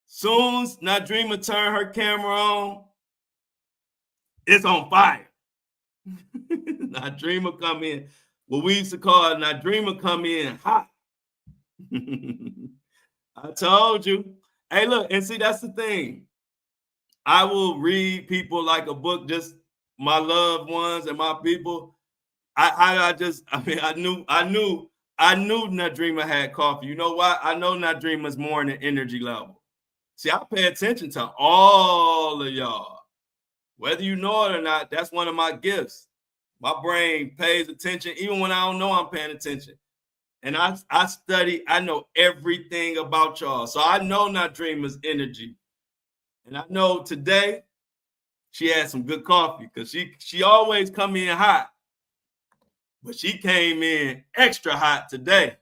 Soon as Not Dreamer turn her camera on, it's on fire. Not Dreamer come in, what we used to call Not Dreamer come in hot. I told you. Hey, look, and see, that's the thing. I will read people like a book, just my loved ones and my people. I knew Not Dreamer had coffee. You know why? I know Not Dreamer's more in the energy level. See, I pay attention to all of y'all. Whether you know it or not, that's one of my gifts. My brain pays attention, even when I don't know I'm paying attention. And I study, I know everything about y'all. So I know Not Dreamer's energy. And I know today she had some good coffee, because she always come in hot. But she came in extra hot today.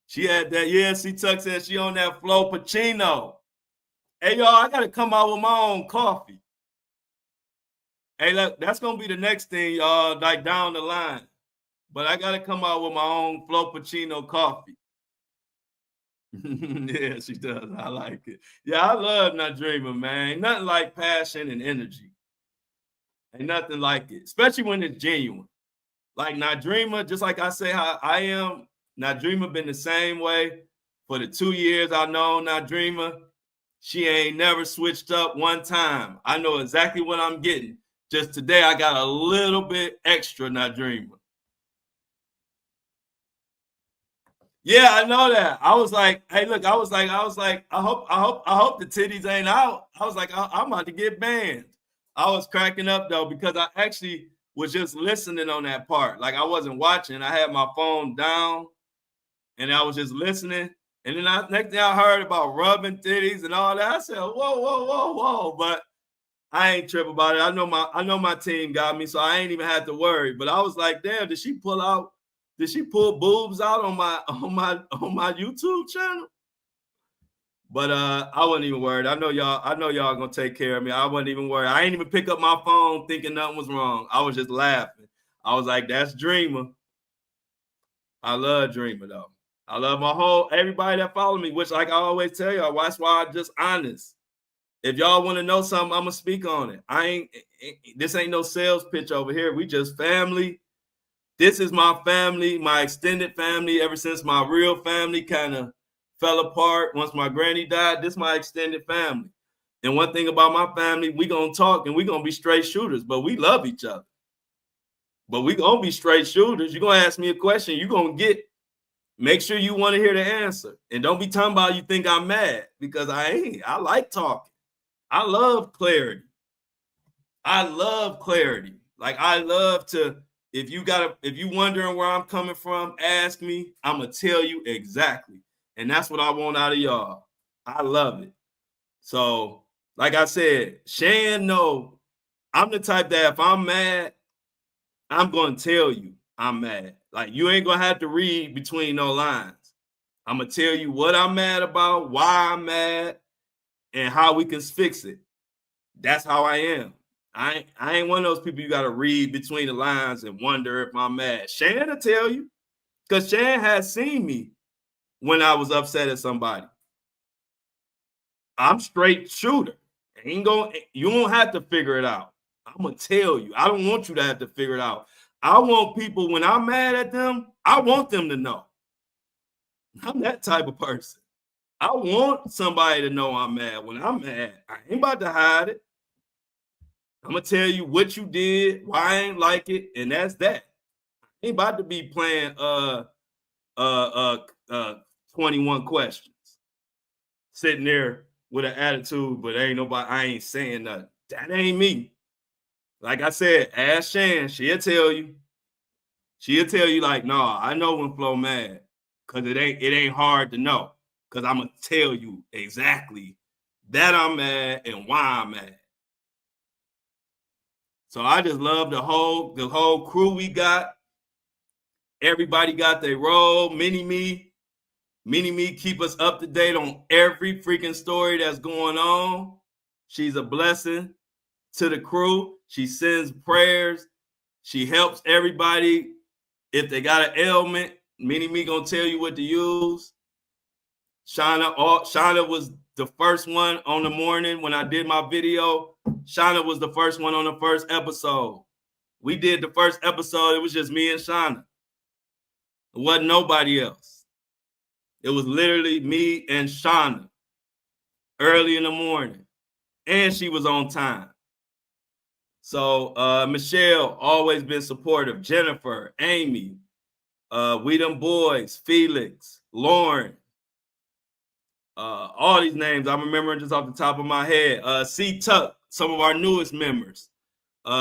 She had that, she Tuck said she on that Flo Pacino. Hey, y'all, I got to come out with my own coffee. Hey, look, that's going to be the next thing, y'all, like down the line. But I got to come out with my own Flo Pacino coffee. Yeah, she does. I like it. Yeah, I love Not Dreamer, man. Ain't nothing like passion and energy. Ain't nothing like it, especially when it's genuine. Like Not Dreamer, just like I say how I am, Not Dreamer been the same way for the 2 years I know Not Dreamer. She ain't never switched up one time. I know exactly what I'm getting. Just today, I got a little bit extra Not Dreamer. Yeah, I know that. I was like, hey, look, I was like, I hope the titties ain't out. I was like, I'm about to get banned. I was cracking up though, because I actually was just listening on that part. Like I wasn't watching. I had my phone down and I was just listening. And then next thing I heard about rubbing titties and all that, I said, whoa. But I ain't tripping about it. I know my team got me, so I ain't even had to worry. But I was like, damn, did she pull boobs out on my YouTube channel? But I wasn't even worried. I know y'all gonna take care of me. I wasn't even worried. I ain't even pick up my phone thinking nothing was wrong. I was just laughing. I was like, that's Dreamer. I love Dreamer though. I love everybody that follow me, which like I always tell y'all, that's why I'm just honest. If y'all want to know something, I'm gonna speak on it. This ain't no sales pitch over here. We just family. This is my family, my extended family, ever since my real family kind of fell apart. Once my granny died, this is my extended family. And one thing about my family, we gonna talk and we gonna be straight shooters, but we love each other. But we gonna be straight shooters. You're gonna ask me a question, you're gonna make sure you want to hear the answer. And don't be talking about you think I'm mad, because I ain't. I like talking. I love clarity. Like I love to, if you wondering where I'm coming from, ask me. I'm gonna tell you exactly. And that's what I want out of y'all. I love it. So, like I said, Shan, no, I'm the type that if I'm mad, I'm gonna tell you I'm mad. Like you ain't gonna have to read between no lines. I'm gonna tell you what I'm mad about, why I'm mad, and how we can fix it. That's how I am. I ain't one of those people you got to read between the lines and wonder if I'm mad. Shan will tell you, because Shan has seen me when I was upset at somebody. I'm straight shooter. You don't have to figure it out. I'm going to tell you. I don't want you to have to figure it out. I want people, when I'm mad at them, I want them to know. I'm that type of person. I want somebody to know I'm mad. When I'm mad, I ain't about to hide it. I'm gonna tell you what you did, why I ain't like it, and that's that. I ain't about to be playing 21 questions, sitting there with an attitude, but I ain't saying nothing. That ain't me. Like I said, ask Shan, she'll tell you. She'll tell you like, nah, I know when Flo mad, cause it ain't hard to know, cause I'm gonna tell you exactly that I'm mad and why I'm mad. So I just love the whole crew we got. Everybody got their role. Mini Me keep us up to date on every freaking story that's going on. She's a blessing to the crew. She sends prayers. She helps everybody. If they got an ailment, Mini Me gonna tell you what to use. Shauna was the first one on the morning when I did my video. Shauna was the first one on the first episode. We did the first episode. It was just me and Shauna. It wasn't nobody else. It was literally me and Shauna early in the morning. And she was on time. So Michelle, always been supportive. Jennifer, Amy, we them boys, Felix, Lauren, all these names I'm remembering just off the top of my head. C Tuck, some of our newest members.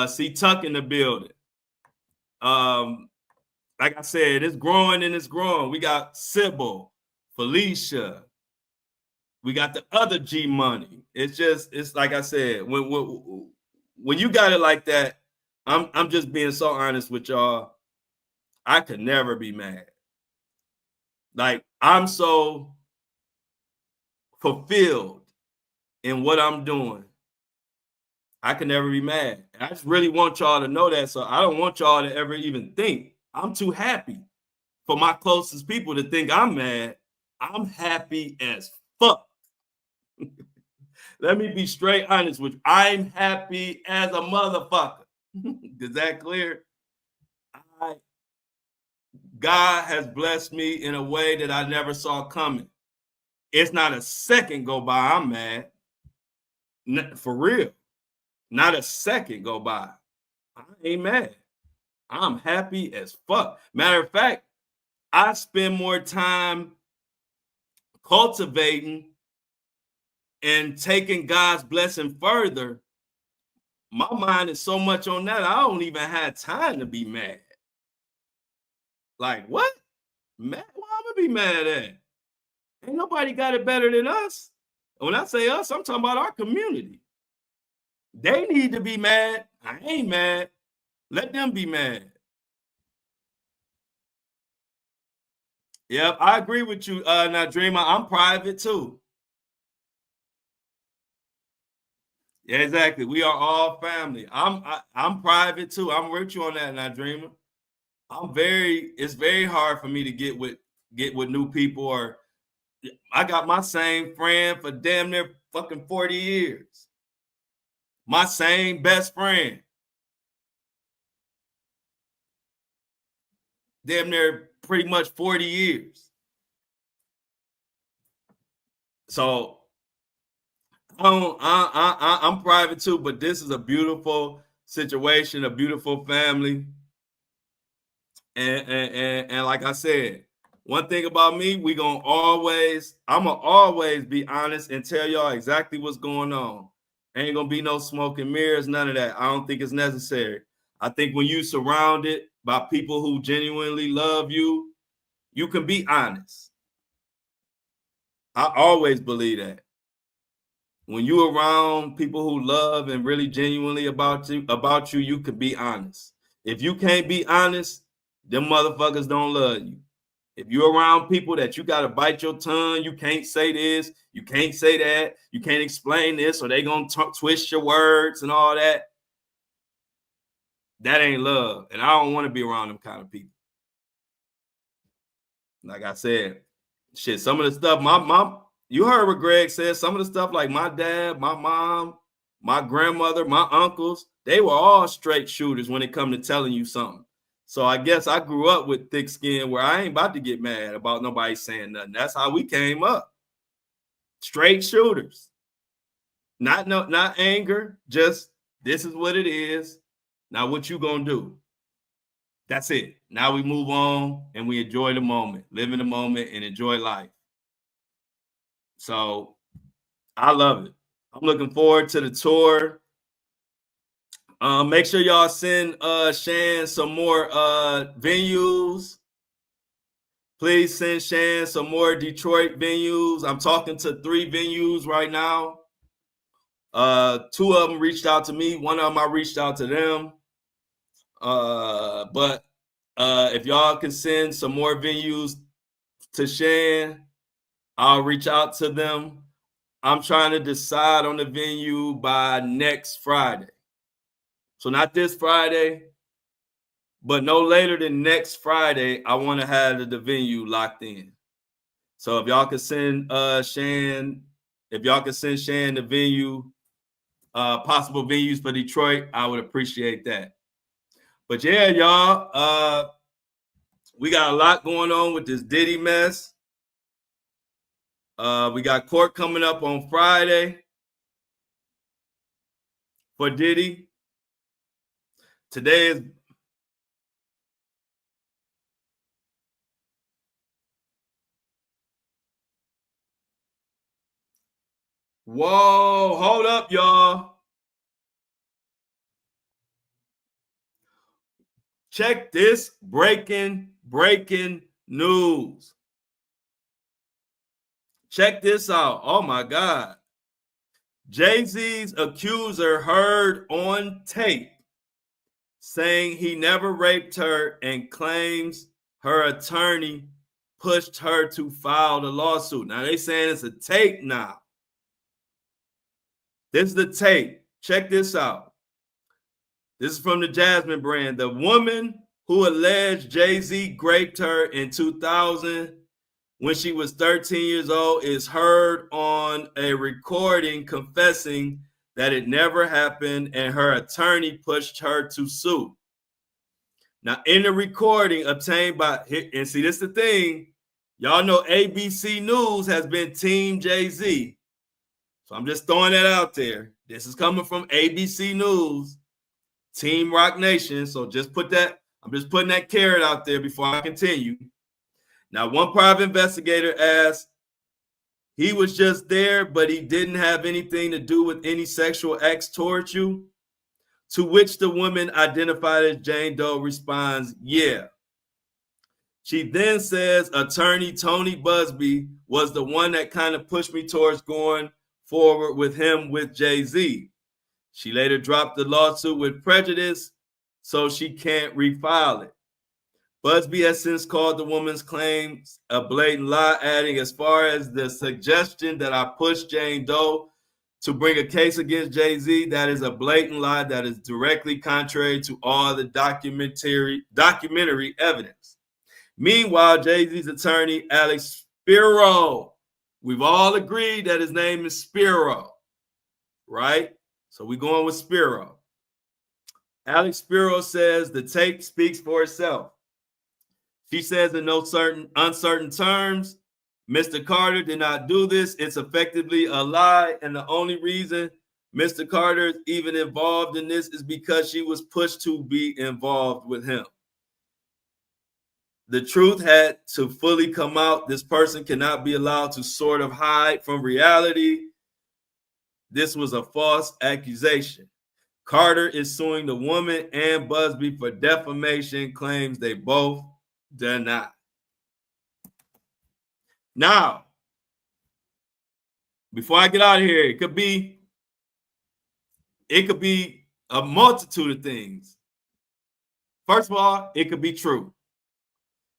C Tuck in the building. Like I said, it's growing and it's growing. We got Sybil, Felicia. We got the other G Money. It's like I said, when you got it like that, I'm just being so honest with y'all. I could never be mad. Like I'm so fulfilled in what I'm doing. I can never be mad. And I just really want y'all to know that. So I don't want y'all to ever even think. I'm too happy for my closest people to think I'm mad. I'm happy as fuck. Let me be straight honest with you. I'm happy as a motherfucker. Is that clear? God has blessed me in a way that I never saw coming. It's not a second go by I'm mad. For real. Not a second go by. I ain't mad. I'm happy as fuck. Matter of fact, I spend more time cultivating and taking God's blessing further my mind is so much on that, I don't even have time to be mad. Like, what? Mad? Why I'm gonna be mad at? Ain't nobody got it better than us. When I say us, I'm talking about our community. They need to be mad. I ain't mad. Let them be mad. Yep, I agree with you, Nadreema. I'm private too. Yeah, exactly. We are all family. I'm private too. I'm with you on that, Nadreema. It's very hard for me to get with new people, or I got my same friend for damn near fucking 40 years. My same best friend. Damn near pretty much 40 years. So I'm private too, but this is a beautiful situation, a beautiful family. And like I said, one thing about me, I'm gonna always be honest and tell y'all exactly what's going on. Ain't gonna be no smoke and mirrors, none of that. I don't think it's necessary. I think when you surrounded by people who genuinely love you, you can be honest. I always believe that. When you're around people who love and really genuinely about you, you can be honest. If you can't be honest, them motherfuckers don't love you. If you're around people that you gotta bite your tongue, you can't say this, you can't say that, you can't explain this, or they gonna twist your words and all that. That ain't love, and I don't want to be around them kind of people. Like I said, shit. Some of the stuff you heard what Greg said. Some of the stuff like my dad, my mom, my grandmother, my uncles, they were all straight shooters when it come to telling you something. So I guess I grew up with thick skin where I ain't about to get mad about nobody saying nothing. That's how we came up. Straight shooters. Not anger, just this is what it is. Now what you gonna do? That's it. Now we move on and we enjoy the moment, live in the moment and enjoy life. So I love it. I'm looking forward to the tour. Make sure y'all send Shan some more venues. Please send Shan some more Detroit venues. I'm talking to 3 venues right now. 2 of them reached out to me. 1 of them I reached out to them. But if y'all can send some more venues to Shan, I'll reach out to them. I'm trying to decide on the venue by next Friday. So not this Friday, but no later than next Friday, I want to have the venue locked in. So if y'all can send Shan the venue, possible venues for Detroit, I would appreciate that. But yeah, y'all, we got a lot going on with this Diddy mess. We got court coming up on Friday for Diddy. Today is whoa, hold up, y'all. Check this breaking news. Check this out. Oh my God. Jay-Z's accuser heard on tape saying he never raped her and claims her attorney pushed her to file the lawsuit. Now they saying it's a tape now. This is the tape. Check this out. This is from the Jasmine brand. The woman who alleged Jay-Z raped her in 2000 when she was 13 years old is heard on a recording confessing that it never happened and her attorney pushed her to sue. Now, in the recording obtained by, and see, this is the thing, y'all know ABC News has been Team Jay-Z. So I'm just throwing that out there. This is coming from ABC News, Team Rock Nation. So just put that, I'm just putting that carrot out there before I continue. Now, one private investigator asked, he was just there, but he didn't have anything to do with any sexual acts towards you. To which the woman identified as Jane Doe responds, yeah. She then says attorney Tony Busby was the one that kind of pushed me towards going forward with him with Jay-Z. She later dropped the lawsuit with prejudice, so she can't refile it. Busby has since called the woman's claims a blatant lie, adding, as far as the suggestion that I pushed Jane Doe to bring a case against Jay-Z, that is a blatant lie that is directly contrary to all the documentary evidence. Meanwhile, Jay-Z's attorney, Alex Spiro, we've all agreed that his name is Spiro, right? So we're going with Spiro. Alex Spiro says the tape speaks for itself. She says in no uncertain terms, Mr. Carter did not do this. It's effectively a lie. And the only reason Mr. Carter is even involved in this is because she was pushed to be involved with him. The truth had to fully come out. This person cannot be allowed to sort of hide from reality. This was a false accusation. Carter is suing the woman and Busby for defamation claims they both deny. Now, before I get out of here, it could be a multitude of things. First of all, it could be true.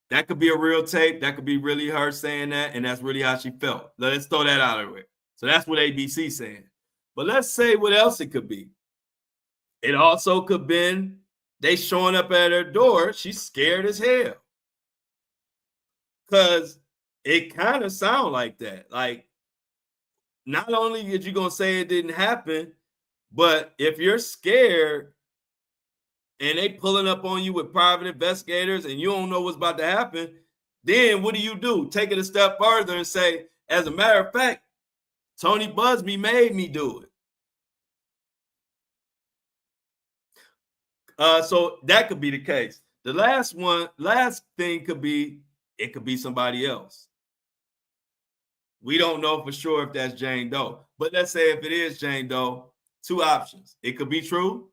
That could be a real tape. That could be really her saying that, and that's really how she felt. Let's throw that out of the way. So that's what ABC's saying. But let's say what else it could be. It also could have been they showing up at her door. She's scared as hell. Because it kind of sounds like that. Like, not only are you going to say it didn't happen, but if you're scared and they pulling up on you with private investigators and you don't know what's about to happen, then what do? Take it a step further and say, as a matter of fact, Tony Busby made me do it. So that could be the case. The last thing could be, it could be somebody else. We don't know for sure if that's Jane Doe. But let's say if it is Jane Doe, two options. It could be true,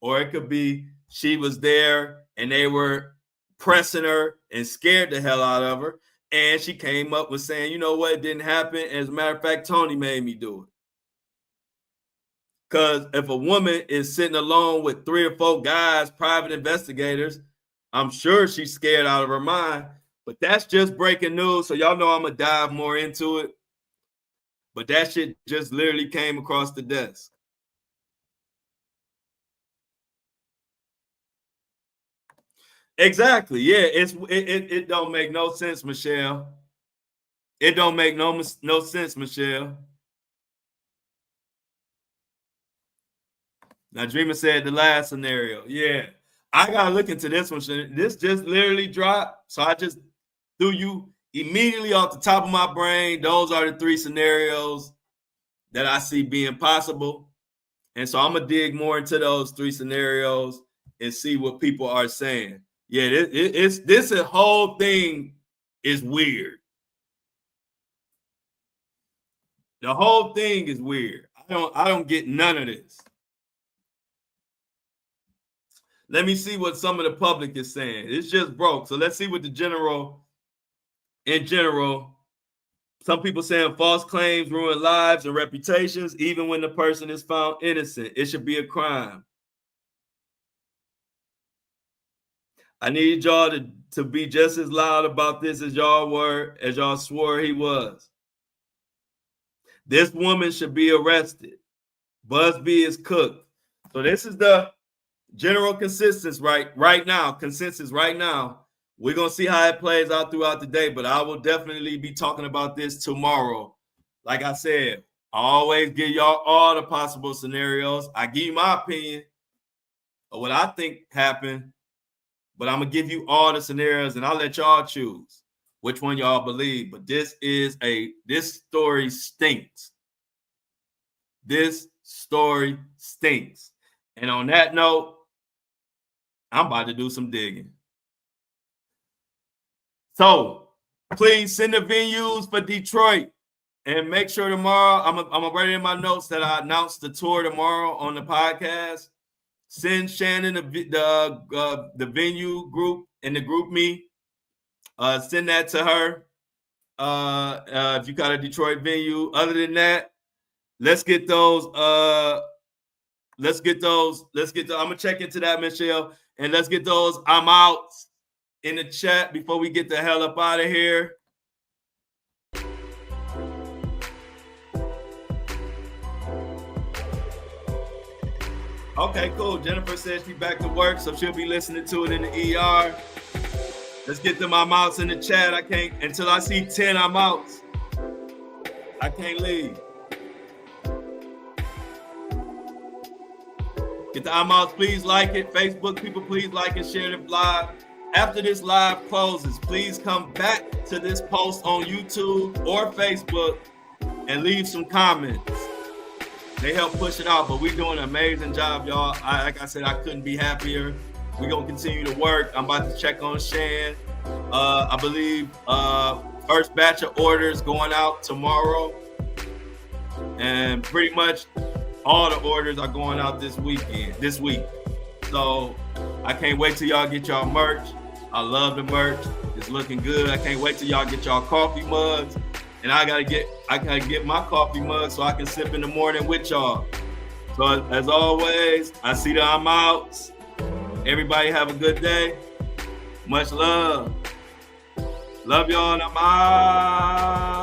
or it could be she was there and they were pressing her and scared the hell out of her. And she came up with saying, you know what, it didn't happen. As a matter of fact, Tony made me do it. Because if a woman is sitting alone with 3 or 4 guys, private investigators, I'm sure she's scared out of her mind. But that's just breaking news. So y'all know I'm going to dive more into it. But that shit just literally came across the desk. Exactly. Yeah, it don't make no sense, Michelle. It don't make no sense, Michelle. Now, Dreamer said the last scenario. Yeah, I got to look into this one. This just literally dropped. So I just threw you immediately off the top of my brain. Those are the 3 scenarios that I see being possible. And so I'm going to dig more into those 3 scenarios and see what people are saying. Yeah, this whole thing is weird. The whole thing is weird. I don't get none of this. Let me see what some of the public is saying. It's just broke. So let's see what in general, some people saying false claims ruin lives and reputations, even when the person is found innocent. It should be a crime. I need y'all to be just as loud about this as y'all swore he was. This woman should be arrested. Busby is cooked. So this is the general consensus right now. We're going to see how it plays out throughout the day, but I will definitely be talking about this tomorrow. Like I said, I always give y'all all the possible scenarios. I give you my opinion of what I think happened, but I'm going to give you all the scenarios and I'll let y'all choose which one y'all believe. But this story stinks. This story stinks. And on that note, I'm about to do some digging. So please send the venues for Detroit and make sure tomorrow, I'm gonna write in my notes that I announce the tour tomorrow on the podcast. Send Shannon the venue group and the group me. Send that to her. If you got a Detroit venue. Other than that, let's get those. I'm gonna check into that, Michelle, and let's get those I'm out in the chat before we get the hell up out of here. Okay, cool. Jennifer says she's back to work, so she'll be listening to it in the ER. Let's get them I'm outs in the chat. I can't until I see 10 I'm outs. I can't leave. Get the I'm outs, please like it. Facebook people, please like and share the live. After this live closes, please come back to this post on YouTube or Facebook and leave some comments. They help push it out, but we're doing an amazing job, y'all. Like I said, I couldn't be happier. We're going to continue to work. I'm about to check on Shan. I believe first batch of orders going out tomorrow. And pretty much all the orders are going out this week. So I can't wait till y'all get y'all merch. I love the merch. It's looking good. I can't wait till y'all get y'all coffee mugs. And I gotta get my coffee mug so I can sip in the morning with y'all. So as always, I see the I'm outs. Everybody have a good day. Much love. Love y'all and I'm out.